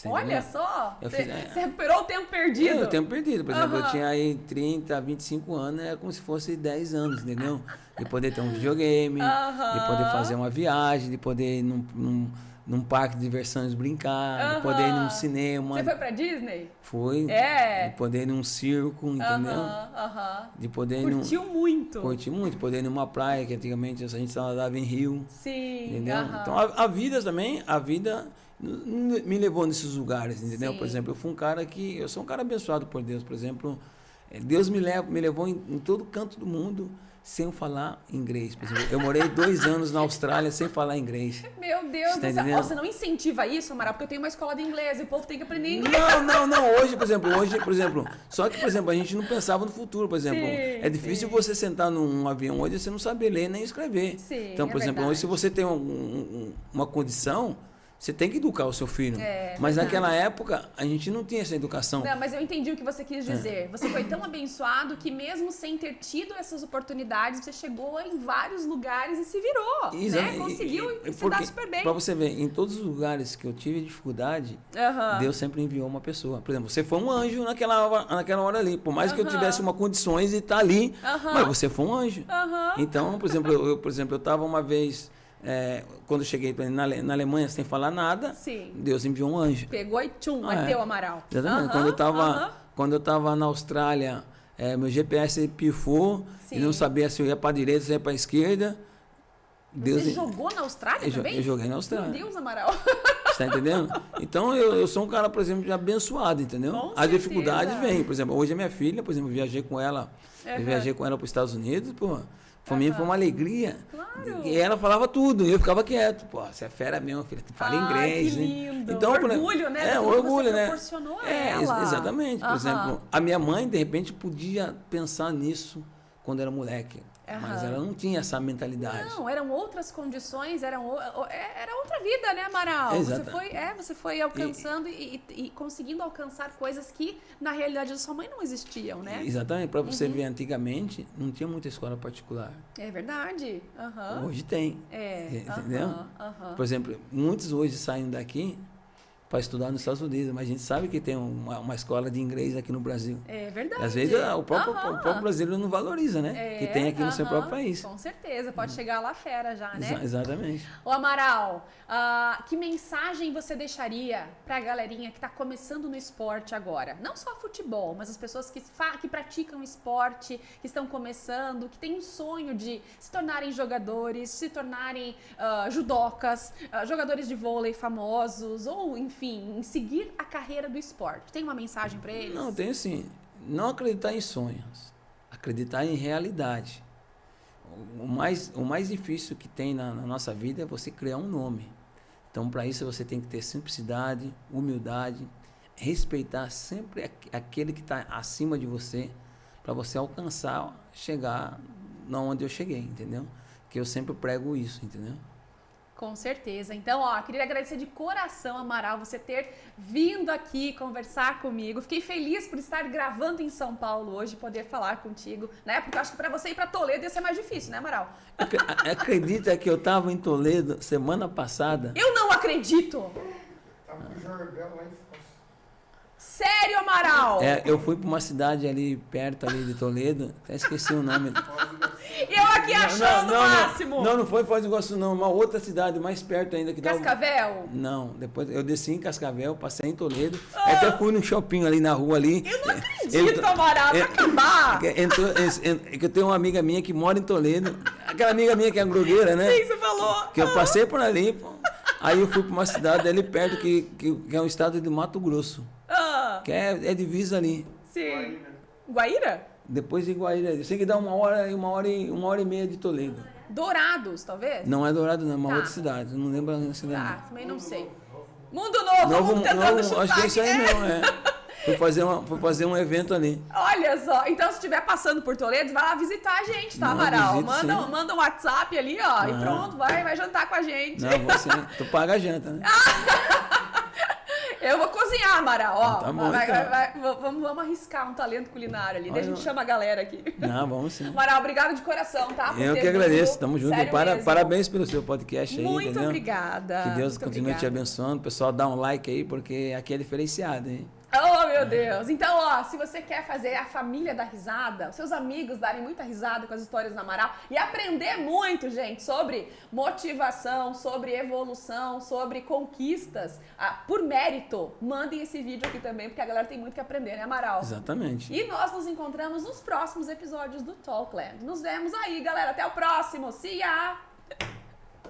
Olha só, Eu você fiz, recuperou o tempo perdido. O tempo perdido. Por exemplo, eu tinha aí 30, 25 anos, é como se fosse 10 anos, entendeu? De poder ter um videogame, de poder fazer uma viagem, de poder ir num parque de diversões brincar, de poder ir num cinema. Você foi pra Disney? Fui. De poder ir num circo, entendeu? De poder ir Curtiu muito. Curti muito. Poder ir numa praia, que antigamente a gente só nadava em rio. Sim. Entendeu? Então, a vida também, me levou nesses lugares, entendeu? Sim. Por exemplo, eu sou um cara abençoado por Deus. Por exemplo, Deus me levou em todo canto do mundo sem eu falar inglês. Por exemplo, eu morei 2 anos na Austrália sem falar inglês. Meu Deus do céu. Você não incentiva isso, Amaral? Porque eu tenho uma escola de inglês e o povo tem que aprender inglês. Não. Hoje, por exemplo, só que, por exemplo, a gente não pensava no futuro, por exemplo. Sim, é difícil você sentar num avião hoje e você não saber ler nem escrever. Sim, então, por exemplo, verdade. hoje se você tem uma condição, você tem que educar o seu filho. Mas naquela época, a gente não tinha essa educação. Não, mas eu entendi o que você quis dizer. Você foi tão abençoado que mesmo sem ter tido essas oportunidades, você chegou em vários lugares e se virou, né? Conseguiu se dar super bem. Pra você ver, em todos os lugares que eu tive dificuldade, Deus sempre enviou uma pessoa. Por exemplo, você foi um anjo naquela hora ali. Por mais que eu tivesse uma condições de estar ali, mas você foi um anjo. Então, por exemplo, eu estava uma vez... quando eu cheguei na Alemanha sem falar nada, Sim. Deus enviou um anjo. Pegou e tchum, é teu, Amaral. Exatamente. Quando eu estava na Austrália, meu GPS pifou, e não sabia se eu ia para a direita, se eu ia para a esquerda. Você jogou na Austrália também? Eu joguei na Austrália. Meu Deus, Amaral. Você tá entendendo? Então, eu sou um cara, por exemplo, abençoado, entendeu? Com As certeza. dificuldades vêm. Por exemplo, hoje a minha filha, por exemplo, eu viajei com ela para os Estados Unidos, pô. Pra mim foi uma alegria. Claro. E ela falava tudo, e eu ficava quieto. Pô, você é fera mesmo, filha. Tu fala inglês. Que lindo. Então, orgulho, né? Orgulho, você né? proporcionou a ela. Exatamente. Por exemplo, a minha mãe, de repente, podia pensar nisso quando era moleque. Mas ela não tinha essa mentalidade. Não, eram outras condições, era outra vida, né, Amaral? Você foi alcançando e conseguindo alcançar coisas que, na realidade, da sua mãe não existiam, né? Exatamente. Para você ver, antigamente, não tinha muita escola particular. É verdade. Hoje tem. Entendeu? Por exemplo, muitos hoje saem daqui para estudar nos Estados Unidos, mas a gente sabe que tem uma escola de inglês aqui no Brasil. É verdade. E às vezes o próprio brasileiro não valoriza, né? Que tem aqui no seu próprio país. Com certeza, pode chegar lá fera já, né? Exatamente. Ô Amaral, que mensagem você deixaria para a galerinha que está começando no esporte agora? Não só futebol, mas as pessoas que praticam esporte, que estão começando, que têm um sonho de se tornarem jogadores, se tornarem judocas, jogadores de vôlei famosos, ou enfim, em seguir a carreira do esporte. Tem uma mensagem para eles? Não, tem sim. Não acreditar em sonhos, acreditar em realidade. O mais difícil que tem na nossa vida é você criar um nome. Então, para isso, você tem que ter simplicidade, humildade, respeitar sempre aquele que está acima de você, para você alcançar, chegar onde eu cheguei, entendeu? Que eu sempre prego isso, entendeu? Com certeza. Então, queria agradecer de coração, Amaral, você ter vindo aqui conversar comigo. Fiquei feliz por estar gravando em São Paulo hoje, poder falar contigo, né? Porque eu acho que para você ir para Toledo ia ser mais difícil, né, Amaral? Acredita que eu estava em Toledo semana passada? Eu não acredito! Tava com o Jordão lá em Foz. Sério, Amaral? Eu fui para uma cidade ali perto ali de Toledo, até esqueci o nome. Eu aqui achando o máximo! Não foi Foz do Iguaçu, não. Uma outra cidade mais perto ainda. Que Cascavel? Não, depois eu desci em Cascavel, passei em Toledo. Até fui no shopping ali na rua ali. Eu não acredito, Amaral, pra acabar! Que eu tenho uma amiga minha que mora em Toledo. Aquela amiga minha que é grogueira, né? Sim, você falou. Que eu passei por ali, pô. Aí eu fui para uma cidade ali perto que é um estado de Mato Grosso. Que é divisa ali. Sim. Guaíra? Depois de Guaíra. Eu sei que dá uma hora e meia de Toledo. Dourados, talvez? Não é Dourado, não. É uma outra cidade. Não lembro a cidade. Também não sei. Mundo Novo, vamos tentando chutar. Acho que é isso aí mesmo, Fui fazer um evento ali. Olha só, então se estiver passando por Toledo, vai lá visitar a gente, tá, Amaral? Manda um WhatsApp ali, e pronto, vai jantar com a gente. Não, tu paga a janta, né? Eu vou cozinhar, Amaral, ó. Tá bom, então. Vamos arriscar um talento culinário ali. Daí a Olha, gente chama a galera aqui. Não, vamos sim. Amaral, obrigado de coração, tá? Por Eu ter que agradeço, vindo. tamo junto. Sério mesmo. Parabéns pelo seu podcast aí, Muito entendeu? obrigada. Que Deus muito continue te obrigada. abençoando. Pessoal, dá um like aí, porque aqui é diferenciado, hein? Oh, meu Deus! Então, ó, se você quer fazer a família dar risada, os seus amigos darem muita risada com as histórias do Amaral e aprender muito, gente, sobre motivação, sobre evolução, sobre conquistas, por mérito, mandem esse vídeo aqui também, porque a galera tem muito que aprender, né, Amaral? Exatamente. E nós nos encontramos nos próximos episódios do Talkland. Nos vemos aí, galera. Até o próximo. See ya!